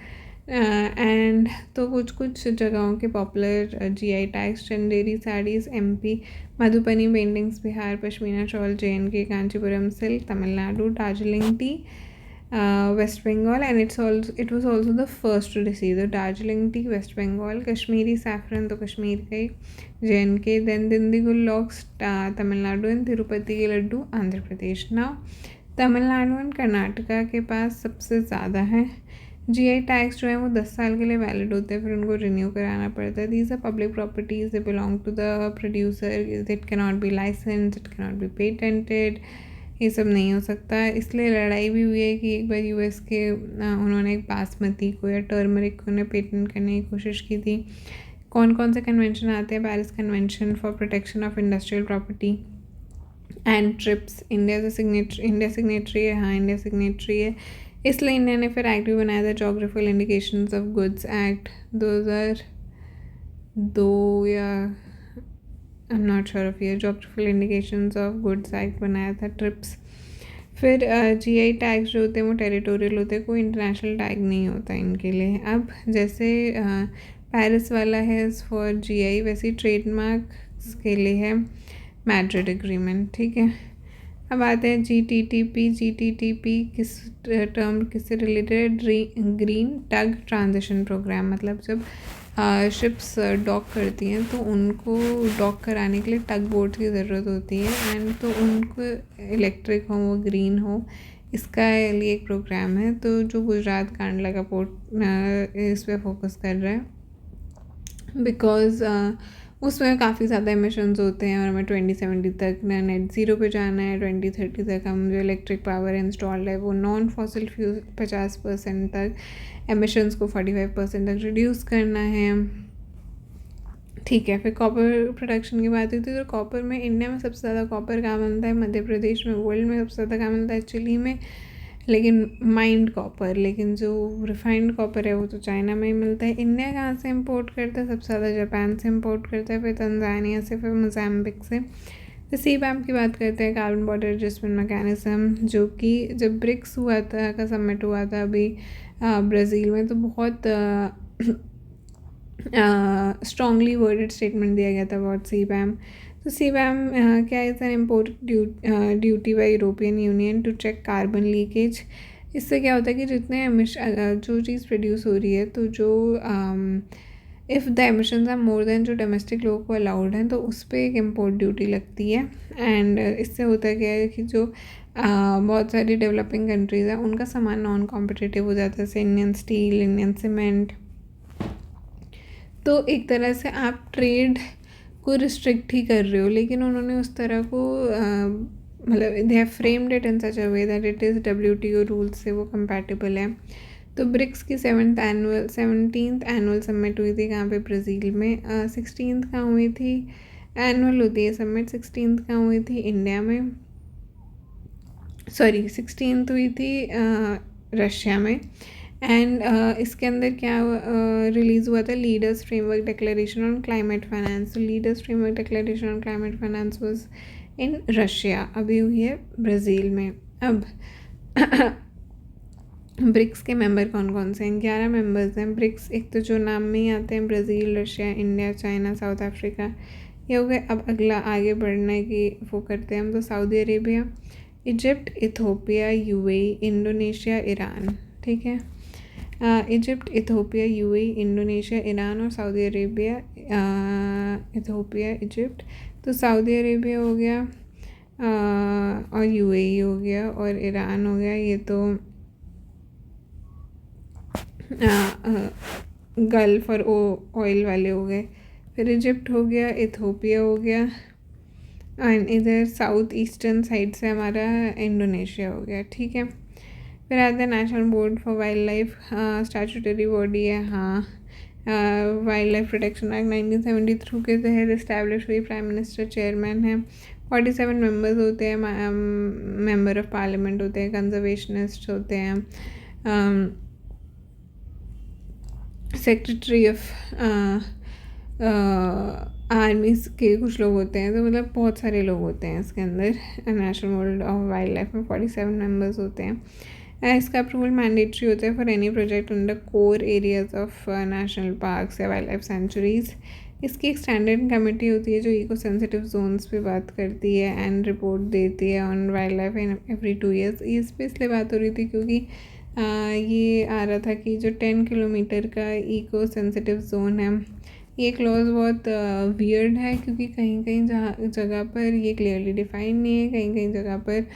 एंड तो कुछ जगहों के popular GI tags: Chanderi saris MP, Madhubani paintings Bihar, pashmina shawl JNK, Kanchipuram silk Tamil Nadu, Darjeeling T West Bengal, and it was also the first to receive the Darjeeling tea, West Bengal. Kashmiri saffron तो कश्मीर का ही, JNK. then Dindigul locks Tamil Nadu, and Tirupati के Laddu Andhra Pradesh. Now Tamil Nadu and Karnataka के पास सबसे ज़्यादा है. GI tags जो है वो 10 साल के लिए वैलिड होते हैं, फिर उनको रिन्यू कराना पड़ता है. These are public properties, they belong to the producer. It can not be licensed, it can not be patented. ये सब नहीं हो सकता. इसलिए लड़ाई भी हुई है कि एक बार US के उन्होंने एक बासमती को या टर्मरिक को उन्हें पेटेंट करने की कोशिश की थी. कौन कौन से कन्वेंशन आते हैं? Paris convention for protection of industrial property and trips. India signatory है. हाँ, इंडिया सिग्नेटरी है. इसलिए इंडिया ने फिर एक्ट भी बनाया था, geographical indications of goods act 2002 या I am not sure of ये. Geographical indications of goods act बनाया था. ट्रिप्स. फिर GI टैग्स जो होते हैं वो टेरिटोरियल होते हैं, कोई इंटरनेशनल टैग नहीं होता इनके लिए. अब जैसे पेरिस वाला है फॉर GI, वैसे ट्रेडमार्क्स के लिए है मैड्रिड एग्रीमेंट. ठीक है. अब आते हैं GTTP किससे रिलेटेड है? Green tug transition programme. मतलब जब शिप्स डॉक करती हैं तो उनको डॉक कराने के लिए टग बोट की ज़रूरत होती है, एंड तो उनको इलेक्ट्रिक हो, वो ग्रीन हो, इसका लिए एक प्रोग्राम है. तो जो गुजरात कांडला का पोर्ट इस पर फोकस कर रहा है, बिकॉज उसमें काफ़ी ज़्यादा एमिशंस होते हैं और हमें 2070 तक नेट ज़ीरो पे जाना है. 2030 तक हम जो इलेक्ट्रिक पावर इंस्टॉल्ड है वो नॉन फॉसिल फ्यूल 50% तक, एमिशंस को 45% तक रिड्यूस करना है. ठीक है. फिर कॉपर प्रोडक्शन की बात होती है. तो कॉपर में इंडिया में सबसे ज़्यादा कॉपर कहाँ मिलता है? मध्य प्रदेश में. वर्ल्ड में सबसे ज़्यादा कहाँ मिलता है? चिली में, लेकिन माइंड कॉपर. लेकिन जो रिफाइंड कॉपर है वो तो चाइना में ही मिलता है. इंडिया कहाँ से इंपोर्ट करता है? सबसे ज़्यादा जापान से इंपोर्ट करता है, फिर तंजानिया से, फिर मोज़ाम्बिक से. तो CBAM की बात करते हैं, कार्बन बॉर्डर एडजस्टमेंट मैकेनिज्म, जो कि जब ब्रिक्स हुआ था का समिट हुआ था अभी ब्राज़ील में, तो बहुत स्ट्रॉन्गली वर्डेड स्टेटमेंट दिया गया था अबाउट CBAM. तो CBAM क्या है? Is an import duty by European Union to check carbon leakage. इससे क्या होता है कि जितने जो चीज़ प्रोड्यूस हो रही है, तो जो if the emissions are more than जो डोमेस्टिक लोगों को अलाउड हैं, तो उस पर एक इम्पोर्ट ड्यूटी लगती है. एंड इससे होता क्या है कि जो बहुत सारी डेवलपिंग कंट्रीज़ हैं उनका सामान नॉन कॉम्पिटिटिव हो जाता है, जैसे इंडियन स्टील, इंडियन सीमेंट. तो एक तरह से आप ट्रेड को रिस्ट्रिक्ट ही कर रहे हो, लेकिन उन्होंने उस तरह को मतलब they have framed it in such a way that it is WTO rules से वो कंपैटिबल है. तो ब्रिक्स की 17th एनुअल समिट हुई थी कहाँ पे, ब्राज़ील में। 16th कहाँ हुई थी, एनुअल होती है समिट, 16th कहाँ हुई थी, इंडिया में। सॉरी 16th हुई थी रशिया में। एंड इसके अंदर क्या रिलीज़ हुआ था, leaders framework declaration on climate finance. तो leaders framework declaration on climate finance was in Russia, अभी हुई है ब्राज़ील में। अब ब्रिक्स के मेंबर कौन कौन से हैं, 11 मेंबर्स हैं ब्रिक्स। एक तो जो नाम में ही आते हैं, Brazil, Russia, India, China, south Africa, ये हो गए। अब अगला आगे बढ़ने की वो करते हैं हम, तो Saudi Arabia, Egypt, Ethiopia, UAE, Indonesia, Iran. ठीक है, Egypt, Ethiopia, UAE, Indonesia, Iran और सऊदी अरेबिया। इथोपिया, इजिप्ट, तो सऊदी अरेबिया हो गया और यूएई हो गया और ईरान हो गया, ये तो गल्फ़ और ऑयल वाले हो गए। फिर इजिप्ट हो गया, इथोपिया हो गया, एंड इधर साउथ ईस्टर्न साइड से हमारा इंडोनेशिया हो गया। ठीक है, फिर आता है national board for wild life, statutory body है। हाँ, वाइल्ड लाइफ प्रोटेक्शन एक्ट 1973 के तहत इस्टेब्लिश हुई, प्राइम मिनिस्टर चेयरमैन है। 47 मेंबर्स होते हैं, मेंबर ऑफ पार्लियामेंट होते हैं, कंजर्वेशनिस्ट होते हैं, सेक्रेटरी ऑफ आर्मीज़ के कुछ लोग होते हैं। तो मतलब बहुत सारे लोग होते हैं इसके अंदर। National board of wild life में 47 मेंबर्स होते हैं। इसका अप्रूवल मैंडेटरी होता है for any project under core areas of national parks या वाइल्ड लाइफ सेंचुरीज़। इसकी एक स्टैंडर्ड कमेटी होती है जो इको सेंसिटिव जोन्स पे बात करती है एंड रिपोर्ट देती है on wild life in every 2 years। इस पर इसलिए बात हो रही थी क्योंकि ये आ रहा था कि जो 10 किलोमीटर का इको सेंसिटिव जोन है, ये क्लॉज बहुत वियर्ड है, क्योंकि कहीं कहीं जगह पर ये क्लियरली डिफाइन नहीं है, कहीं कहीं जगह पर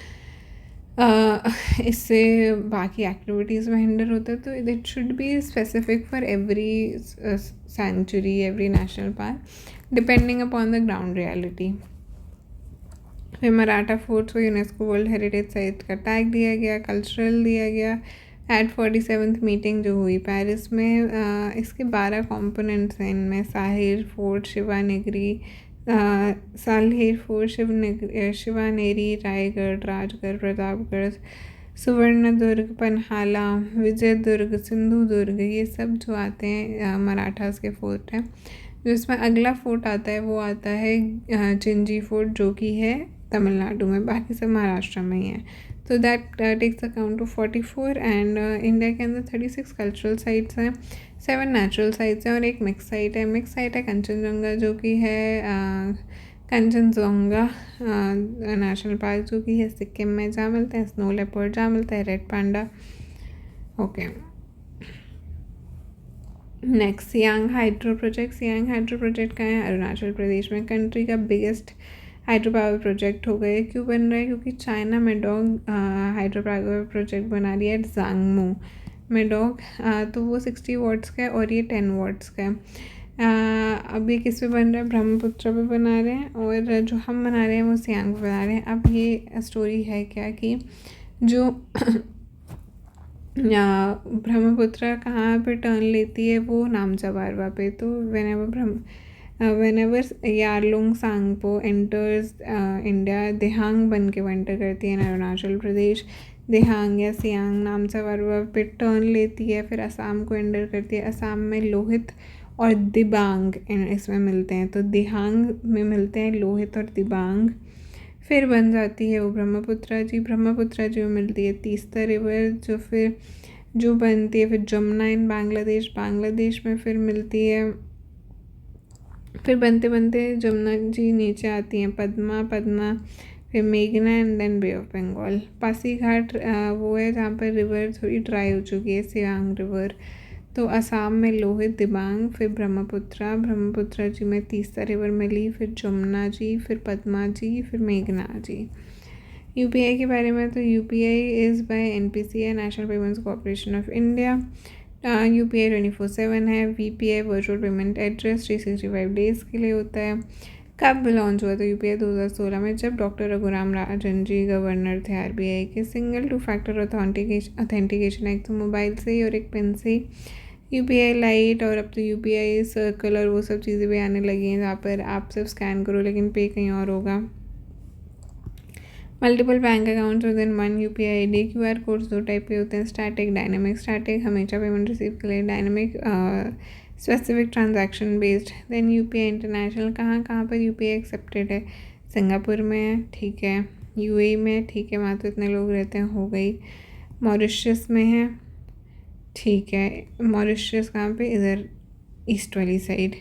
इससे बाकी एक्टिविटीज़ में हिंडर होता है। तो it should be specific for every century, every national park, depending upon the ground reality. फिर मराठा फोर्ट्स को यूनेस्को वर्ल्ड हेरिटेज साइट का टैग दिया गया, कल्चरल दिया गया। एट 47th मीटिंग जो हुई पेरिस में, इसके 12 कंपोनेंट्स हैं इनमें, साहिर फोर्ट, शिवानेरी, साल्हेर फोर्ट, शिवानेरी, रायगढ़, राजगढ़, प्रतापगढ़, सुवर्णदुर्ग, पन्हाला, विजयदुर्ग, सिंधुदुर्ग, ये सब जो आते हैं मराठास के फोर्ट हैं। जो इसमें अगला फोर्ट आता है वो आता है चिंजी फोर्ट, जो कि है तमिलनाडु में, बाकी सब महाराष्ट्र में ही है। तो that takes account of 44। And India के अंदर 36 कल्चरल साइट्स हैं, 7 नेचुरल साइट्स हैं और एक मिक्स साइट है। मिक्स साइट है कंचनजंगा, जो कि है कंचनजंगा नेशनल पार्क, जो कि है सिक्किम में, जहाँ मिलते हैं स्नो लेपर्ड, जहाँ मिलता है red panda. Okay, next Siang hydro project. Siang hydro project कहाँ है, अरुणाचल प्रदेश में। कंट्री का बिगेस्ट हाइड्रो पावर प्रोजेक्ट हो गए। क्यों बन रहा है, क्योंकि China Medog hydro power project बना रही है जांगमू मेडोग। तो वो 60 वाट्स का है और ये 10 वाट्स का है। अब ये किस पे बन रहा है, ब्रह्मपुत्र पे बना रहे हैं, और जो हम बना रहे हैं वो सियांग पे बना रहे हैं। अब ये स्टोरी है क्या कि जो ब्रह्मपुत्र कहाँ पे टर्न लेती है, वो नामचा बारवा पे। तो whenever Yarlung Tsangpo enters India, Dihang बन के एंटर करती है अरुणाचल प्रदेश, देहांग या सियांग नामचा बारवा पे टर्न लेती है, फिर असम को एंटर करती है। असम में लोहित और दिबांग इसमें मिलते हैं, तो दिहांग में मिलते हैं लोहित और दिबांग, फिर बन जाती है वो ब्रह्मपुत्रा जी। ब्रह्मपुत्रा जी में मिलती है तीस्ता रिवर, जो बनती है फिर जमुना इन बांग्लादेश। बांग्लादेश में फिर मिलती है, फिर बनते बनते जमुना जी नीचे आती हैं पद्मा, फिर मेघना and then bay of Bengal. Pasighat वो है जहाँ पर रिवर थोड़ी ड्राई हो चुकी है, सियांग रिवर। तो असम में लोहित, दिबांग, फिर ब्रह्मपुत्रा जी में तीस्ता रिवर मिली, फिर जमुना जी, फिर पद्मा जी, फिर मेघना जी। यूपीआई के बारे में, तो UPI is by NPCI, national payments corporation of India. UPI 24/7 है। VPI virtual payment address 365 days के लिए होता है। कब लॉन्च हुआ था यूपीआई? 2016 में, जब डॉक्टर रघुराम राजन जी गवर्नर थे आरबीआई के। सिंगल 2 फैक्टर ऑथेंटिकेशन एक तो मोबाइल से ही और एक पेन से ही। यूपीआई लाइट और अब तो यूपीआई सर्कल और वो सब चीज़ें भी आने लगी हैं जहाँ पर आप सिर्फ स्कैन करो लेकिन पे कहीं और होगा। Multiple bank accounts with in one UPI ID. QR codes 2 type के होते हैं, स्टैटिक, डायनेमिक। स्टैटिक हमेशा पेमेंट रिसीव के लिए, dynamic specific transaction based. Then UPI international, कहाँ कहाँ पर यूपीआई एक्सेप्टेड है? सिंगापुर में है, ठीक है। यूएई में, ठीक है, वहाँ तो इतने लोग रहते हैं, हो गई। मॉरिशस में है, ठीक है। मॉरिशस कहाँ पे? इधर ईस्ट वाली साइड।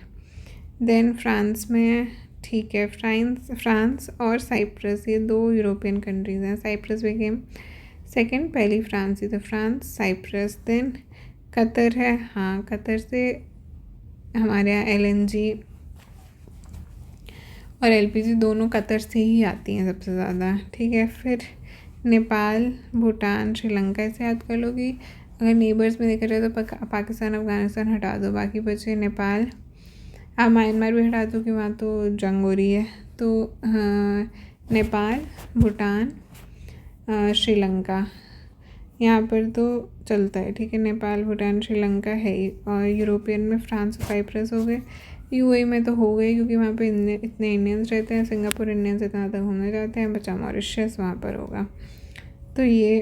देन फ्रांस में है, ठीक है। फ्रांस और साइप्रस, ये 2 यूरोपियन कंट्रीज़ हैं। साइप्रस बिकेम सेकंड, पहली फ्रांस थी, तो फ्रांस, साइप्रस। देन कतर है, हाँ, कतर से हमारे यहाँ एलएनजी और एलपीजी दोनों कतर से ही आती हैं सबसे ज़्यादा, ठीक है। फिर नेपाल, भूटान, श्रीलंका, इसे याद कर लो कि अगर नेबर्स में देखा जाए तो पाकिस्तान, अफगानिस्तान हटा दो, बाकी बचे नेपाल। आप म्यांमार भी हटा दो कि वहाँ तो जंग हो रही है। तो नेपाल, भूटान, श्रीलंका, यहाँ पर तो चलता है, ठीक है। नेपाल, भूटान, श्रीलंका है ही। और यूरोपियन में फ्रांस और साइप्रस हो गए। यूएई में तो हो गए क्योंकि वहाँ पे इतने इंडियंस रहते हैं। सिंगापुर इंडियंस इतना तक घूमने जाते हैं। बचा मॉरिशस, वहाँ पर होगा। तो ये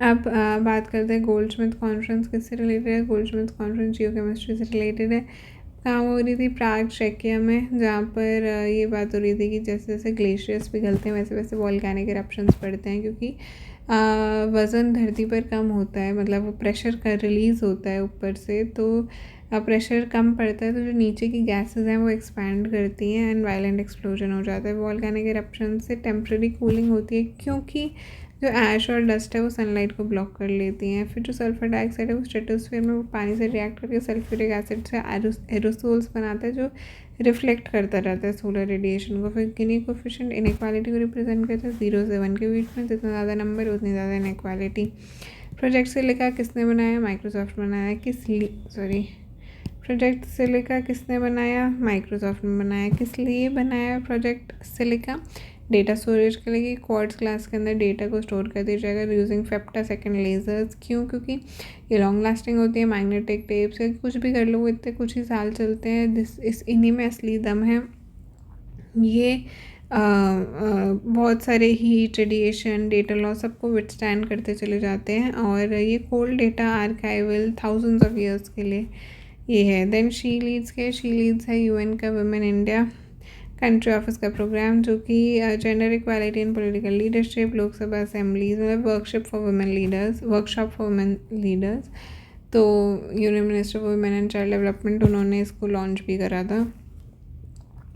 अब बात करते हैं गोल्डस्मिथ कॉन्फ्रेंस किससे रिलेटेड है। गोल्डस्मिथ कॉन्फ्रेंस जियोकेमिस्ट्री से रिलेटेड है। कहाँ हो रही थी? प्राग, चेकिया में, जहाँ पर ये बात हो रही थी कि जैसे जैसे ग्लेशियर्स पिघलते हैं वैसे वैसे वॉल्केनिक इरप्शंस पड़ते हैं, क्योंकि वज़न धरती पर कम होता है, मतलब वो प्रेशर का रिलीज़ होता है ऊपर से, तो प्रेशर कम पड़ता है तो जो नीचे की गैसेस हैं वो एक्सपैंड करती हैं एंड वायलेंट एक्सप्लोजन हो जाता है। वॉल्केनिक इरप्शन से टेम्प्रेरी कूलिंग होती है क्योंकि जो ऐश और डस्ट है वो सनलाइट को ब्लॉक कर लेती हैं। फिर जो सल्फर डाइऑक्साइड है वो स्ट्रेटोस्फीयर में वो पानी से रिएक्ट करके सल्फ्यूरिक एसिड से एरोसोल्स बनाता है जो रिफ्लेक्ट करता रहता है सोलर रेडिएशन को। फिर गिनी कोफिशिएंट इनइक्वालिटी को रिप्रेजेंट करता है 0 से 1 के बीच में, जितना ज़्यादा नंबर उतनी ज़्यादा इनइक्वालिटी। प्रोजेक्ट सिलिका किसने बनाया? माइक्रोसॉफ्ट बनाया। प्रोजेक्ट सिलिका किसने बनाया? माइक्रोसॉफ्ट ने बनाया। किस लिए बनाया प्रोजेक्ट सिलिका? डेटा स्टोरेज के लिए। क्वार्ट्ज क्लास के अंदर डेटा को स्टोर कर दिया जाएगा यूजिंग फेप्टासेकेंड लेजर्स। क्यों? क्योंकि ये लॉन्ग लास्टिंग होती है। मैग्नेटिक टेप्स कुछ भी कर लो वो इतने कुछ ही साल चलते हैं। इन्हीं में असली दम है। ये बहुत सारे हीट, रेडिएशन, डेटा लॉस सबको विथस्टैंड करते चले जाते हैं और ये cold data archival thousands of years के लिए ये है। देन शी लीड्स है यूएन का वुमेन इंडिया कंट्री ऑफिस का प्रोग्राम, जो कि gender equality and political leadership, Lok Sabha assemblies, मतलब वर्कशॉप फॉर वुमेन लीडर्स। तो union minister for women and child development, उन्होंने इसको लॉन्च भी करा था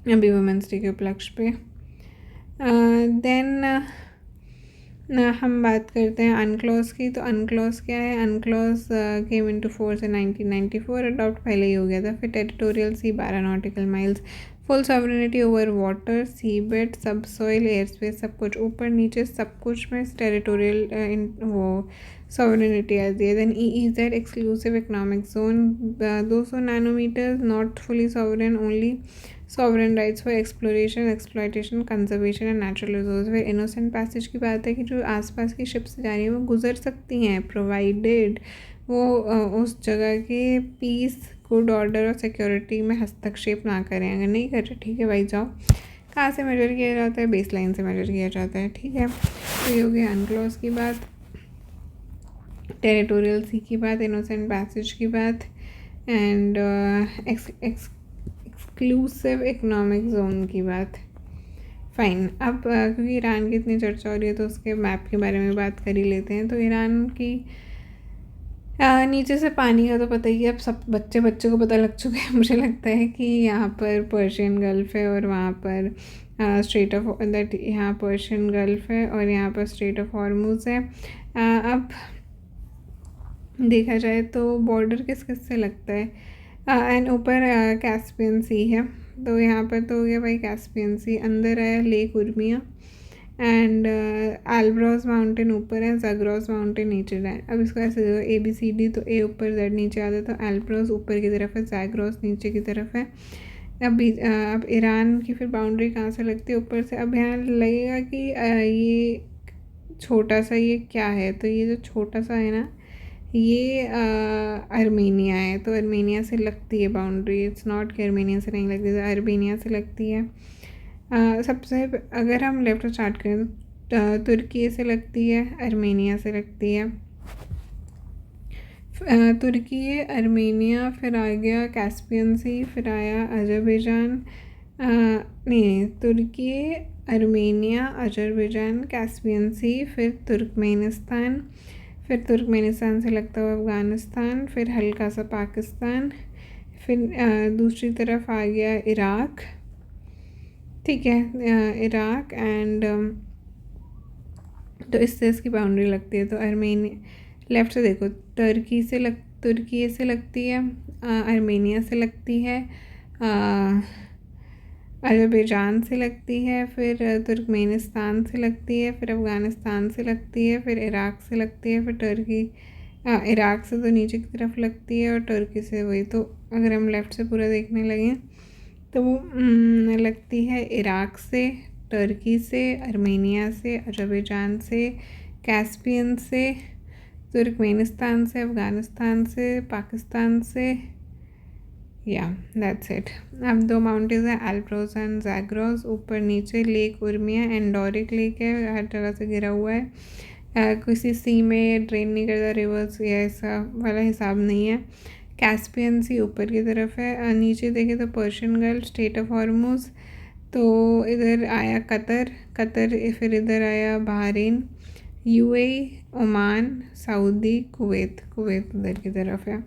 अभी वुमेंस डे के उपलक्ष्य पे। देन हम बात करते हैं अनक्लॉज की। तो अनक्लॉज क्या है? UNCLOS came into force in 1994, adopt पहले ही हो गया था। फिर territorial sea 12 nautical miles, full sovereignty over water, sea bed, subsoil, airspace, सब कुछ ऊपर नीचे सब कुछ में टेरिटोरियल वो सॉवरेनिटी आती है। Then EEZ exclusive economic zone, 200 nanometer, not fully sovereign, only sovereign rights for exploration, exploitation, conservation and natural resource. फिर इनोसेंट पैसेज की बात है कि जो आसपास की शिप्स जा रही हैं वो गुजर सकती हैं, प्रोवाइडेड वो उस जगह के पीस, गुड ऑर्डर और सिक्योरिटी में हस्तक्षेप ना करें। अगर नहीं कर रहे, ठीक है भाई जाओ। कहाँ से मेजर किया जाता है? बेस लाइन से मेजर किया जाता है, ठीक है। तो ये हो गया अनक्लॉज की बात, टेरिटोरियल सी की बात, इनोसेंट पैसेज की बात एंड एक्सक्लूसिव इकोनॉमिक जोन की बात। फ़ाइन। अब क्योंकि ईरान की इतनी चर्चा हो रही है तो उसके मैप के बारे में बात कर ही लेते हैं। तो ईरान की नीचे से पानी का तो पता ही है, अब सब बच्चे को पता लग चुके हैं मुझे लगता है कि यहाँ पर पर्शियन गल्फ़ है और वहाँ पर स्ट्रेट ऑफ यहाँ पर्शियन गल्फ़ है और यहाँ पर स्ट्रेट ऑफ हॉर्मुज़ है। अब देखा जाए तो बॉर्डर किस से लगता है? एंड ऊपर कैस्पियन सी है, तो यहाँ पर तो हो गया भाई कैस्पियन सी। अंदर है lake Urmia and Elbrus mountain ऊपर है, ज़ाग्रोस माउंटेन नीचे है। अब इसको ऐसे ABCD, तो A ऊपर Z नीचे आता है, तो एल्ब्रोस ऊपर की तरफ है, ज़ाग्रोस नीचे की तरफ है। अब ईरान की फिर बाउंड्री कहाँ से लगती है ऊपर से। अब यहाँ लगेगा कि ये छोटा सा ये क्या है, तो ये जो छोटा सा है ना ये अर्मेनिया है, तो अर्मेनिया से लगती है बाउंड्री। इट्स नॉट कि अर्मेनिया से नहीं लगती, तो अर्मेनिया से लगती है। सबसे अगर हम लेफ्ट स्टार्ट करें तो तुर्की से लगती है, अर्मेनिया से लगती है। तुर्की, अर्मेनिया, फिर आ गया कैस्पियन सी, फिर आया अजरबैजान, नहीं तुर्की, अर्मेनिया, अजरबैजान, कैस्पियन सी, फिर तुर्कमेनिस्तान, फिर तुर्कमेनिस्तान से लगता हुआ अफ़गानिस्तान, फिर हल्का सा पाकिस्तान, फिर दूसरी तरफ आ गया इराक, ठीक है, इराक एंड तो इससे इसकी बाउंड्री लगती है। तो अर्मेनिया लेफ़्ट से देखो, तुर्की से लगती है, अर्मेनिया से लगती है, अजरबैजान से लगती है, फिर तुर्कमेनिस्तान से लगती है, फिर अफ़गानिस्तान से लगती है, फिर इराक से लगती है, फिर तुर्की, इराक से तो नीचे की तरफ लगती है और तुर्की से वही। तो अगर हम लेफ़्ट से पूरा देखने लगें तो वो लगती है इराक से, तुर्की से, अर्मेनिया से, अजरबैजान से, कैस्पियन से, तुर्कमेनिस्तान से, अफ़गानिस्तान से, पाकिस्तान से, या दैट्स इट। अब दो माउंटेन्स हैं, एल्ब्रोस एंड ज़ैग्रोस, ऊपर नीचे लेक उर्मिया एंडोरिक लेक है, हर तरह से घिरा हुआ है, किसी सी में ड्रेन नहीं करता, रिवर्स या ऐसा वाला हिसाब नहीं है। कैस्पियन सी ऊपर की तरफ है, नीचे देखें तो Persian Gulf, state of Hormuz, तो इधर आया कतर, फिर इधर आया Bahrain, UAE, Oman, Saudi, Kuwait उधर की तरफ है।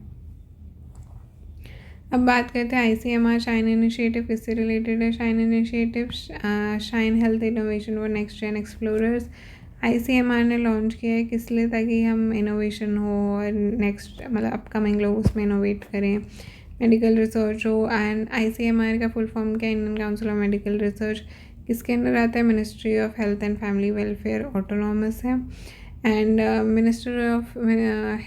अब बात करते हैं ICMR शाइन इनिशिएटिव किससे रिलेटेड है। Shine initiative shine health innovation for next gen explorers ICMR ने लॉन्च किया है, किस लिए, ताकि हम इनोवेशन हो और नेक्स्ट मतलब अपकमिंग लोग उसमें इनोवेट करें, मेडिकल रिसर्च हो। एंड ICMR का फुल फॉर्म क्या है, Indian council of medical research, किसके अंडर आता है, ministry of health and family welfare, autonomous है। एंड मिनिस्टर ऑफ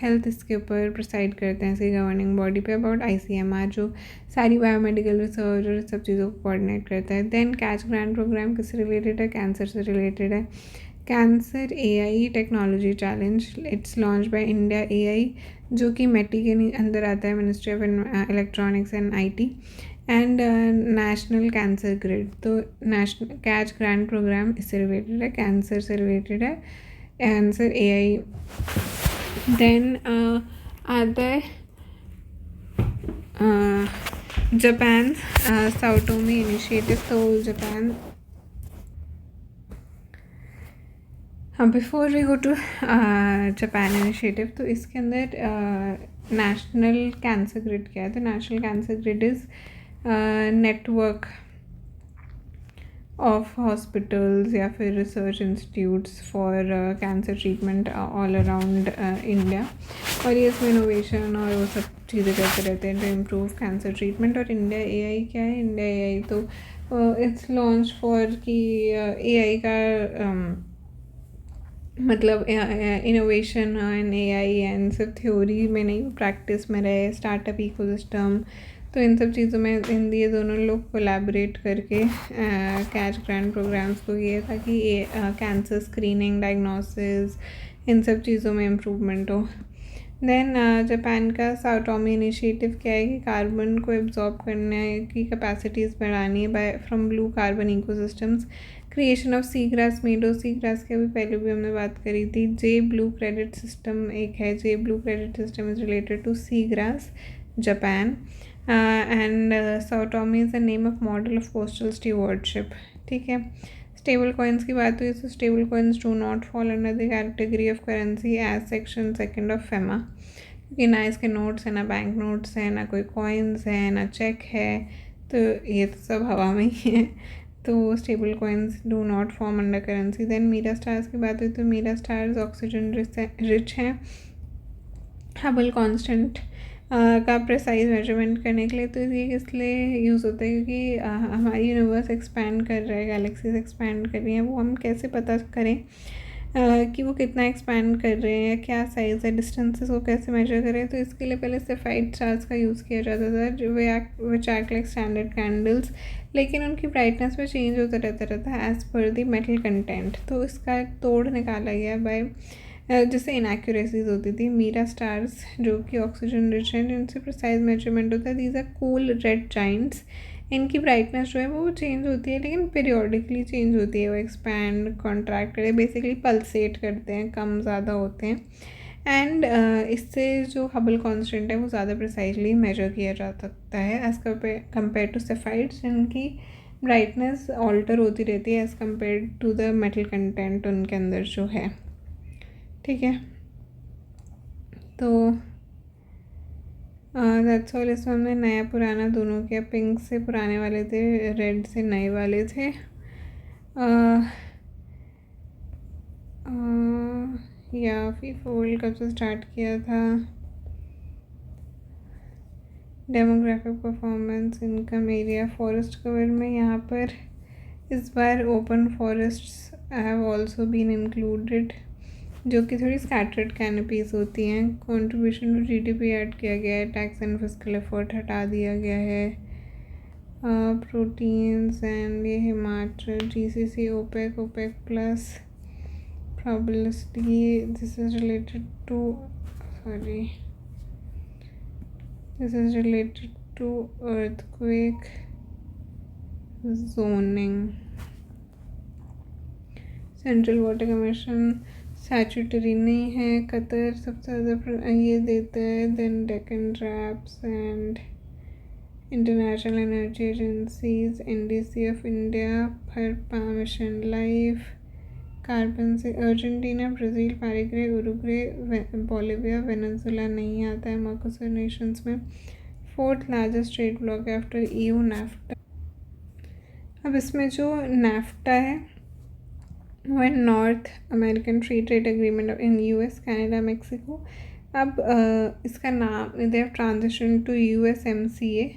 हेल्थ इसके ऊपर प्रिसाइड करते हैं इसकी गवर्निंग बॉडी पे अबाउट ICMR, जो सारी बायोमेडिकल रिसर्च और सब चीज़ों को कोऑर्डिनेट करता है। देन कैच ग्रांट प्रोग्राम किससे रिलेटेड है, कैंसर से रिलेटेड है। Cancer AI technology challenge, it's launch by India AI, जो कि METI के अंदर आता है, ministry of electronics and IT। And national cancer grid, तो नेशनल कैच ग्रांट प्रोग्राम इससे रिलेटेड है, कैंसर से रिलेटेड है, आंसर AI। देन आता है जापान साओटोमी इनिशिएटिव, तो Japan, before we go to Japan initiative, तो इसके अंदर नेशनल कैंसर ग्रिड क्या है, तो national cancer grid is network of hospitals या फिर research institutes for cancer treatment all around India, और ये इसमें इनोवेशन और वो सब चीज़ें करते रहते हैं टू इम्प्रूव कैंसर ट्रीटमेंट। और इंडिया AI क्या है, इंडिया AI तो इट्स लॉन्च फॉर कि AI का मतलब इनोवेशन एंड AI एंड सिर्फ थ्योरी में नहीं, प्रैक्टिस में रहे, स्टार्टअप इकोसिस्टम, तो इन सब चीज़ों में ये दोनों लोग कोलैबोरेट करके कैच ग्रांट प्रोग्राम्स को किए ताकि कैंसर स्क्रीनिंग, डायग्नोसिस, इन सब चीज़ों में इम्प्रूवमेंट हो। देन जापान का साओटोमी इनिशिएटिव क्या है कि कार्बन को एब्जॉर्ब करने की कैपेसिटीज़ बढ़ानी है by from blue carbon ecosystems, creation of sea grass meadow, sea grass के अभी पहले भी हमने बात करी थी। जे ब्लू क्रेडिट सिस्टम एक है, J blue credit system is related to seagrass Japan. And Satoumi is the name of model of coastal stewardship, ठीक है। स्टेबल कॉइन्स की बात हुई तो stable coins do not fall under the category of currency as section 2 of FEMA, क्योंकि ना इसके notes हैं, ना बैंक नोट्स हैं, ना कोई कॉइन्स हैं, ना चेक है, तो ये तो सब हवा में ही है, तो stable coins do not form under currency. Then Mira stars की बात हुई तो मीरा स्टार्स ऑक्सीजन रिच हैं, हबल कांस्टेंट का प्रेसाइज मेजरमेंट करने के लिए। तो ये किस लिए यूज़ होता है, क्योंकि हमारी यूनिवर्स एक्सपैंड कर रहा है, गैलेक्सीज एक्सपैंड कर रही हैं, वो हम कैसे पता करें, कि वो कितना एक्सपैंड कर रहे हैं, क्या साइज़ है, डिस्टेंसेस को कैसे मेजर करें। तो इसके लिए पहले सेफाइड स्टार्स का यूज़ किया जाता था, जो which act like standard candles, लेकिन उनकी ब्राइटनेस में चेंज होता रहता है एज़ पर दी मेटल कंटेंट। तो इसका तोड़ निकाला गया बाय जिससे इनएक्यूरेसीज होती थी। मीरा स्टार्स जो कि ऑक्सीजन रिच हैं, जिनसे प्रिसाइज मेजरमेंट होता है, these are cool red giants. इनकी ब्राइटनेस जो है वो चेंज होती है, लेकिन पीरियोडिकली चेंज होती है। वो एक्सपैंड कॉन्ट्रैक्ट करते, बेसिकली पल्सेट करते हैं, कम ज़्यादा होते हैं। एंड इससे जो हबल कांस्टेंट है वो ज़्यादा प्रिसाइजली मेजर किया जा सकता है एज़ कम्पेयर टू सेफाइड्स, जिनकी ब्राइटनेस ऑल्टर होती रहती है as compare to the metal content उनके अंदर जो है। ठीक है, तो दैट्स ऑल। इसमें हमने नया पुराना दोनों किया। पिंक से पुराने वाले थे, रेड से नए वाले थे। या फीफा वर्ल्ड कप से स्टार्ट किया था। Demographic performance, income, area, forest cover में यहाँ पर इस बार open forests have also been included, जो कि थोड़ी स्कैटर्ड कैनपीज होती हैं। कंट्रीब्यूशन टू जीडीपी ऐड किया गया है, टैक्स एंड फिस्कल एफर्ट हटा दिया गया है। प्रोटीन्स एंड ये Himachal, GCC, OPEC, OPEC plus, probability, this is related to earthquake zoning. Central water commission statutory नहीं है। कतर सबसे ज़्यादा ये देता है। Then Deccan traps and international energy agencies, NDC of India, for mission life, carbon से Argentina, Brazil, Paraguay, Uruguay, Bolivia, Venezuela नहीं आता है मर्कोसुर नेशंस में। 4th largest trade bloc after EU NAFTA. अब इसमें जो नैफ्टा है वो North American free trade agreement in US, Canada, Mexico. अब इसका नाम they have transition to USMCA।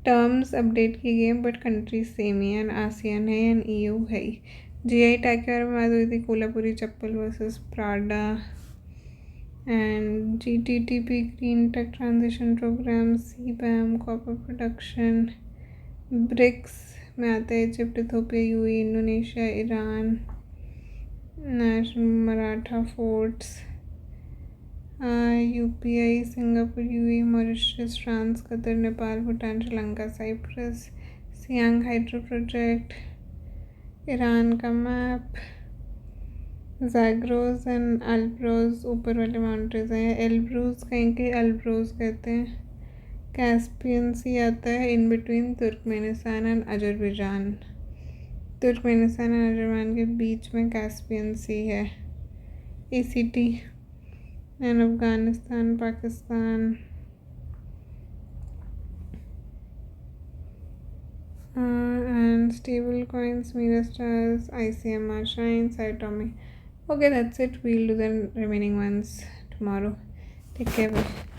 Terms update किए गए बट कंट्रीज सेम ही है, आसियान है एंड EU है ही। GI टैग के बारे में बात हुई थी, Kolhapuri chappal versus Prada. And GTTP green tech transition program, CBAM, copper production. BRICS में आते हैं Egypt, Ethiopia, UAE, Indonesia, Iran, national Maratha forts, UPI, Singapore, UAE, Mauritius, France, Qatar, Nepal, Bhutan, Sri Lanka, Cyprus, Siang hydro project, Iran का मैप, ज़ैग्रोस एंड अल्ब्रोस ऊपर वाले mountains हैं। Elburz कहीं के Elbrus कहते हैं। कैस्पियन सी आता है in between Turkmenistan and Azerbaijan. Turkmenistan and Azerbaijan के बीच में कैस्पियन सी है। ACT and Afghanistan, Pakistan, and stable coins, Mira stars, ICMR, Shine, Saitomi. Okay, that's it. We'll do the remaining ones tomorrow. Take care. Bye.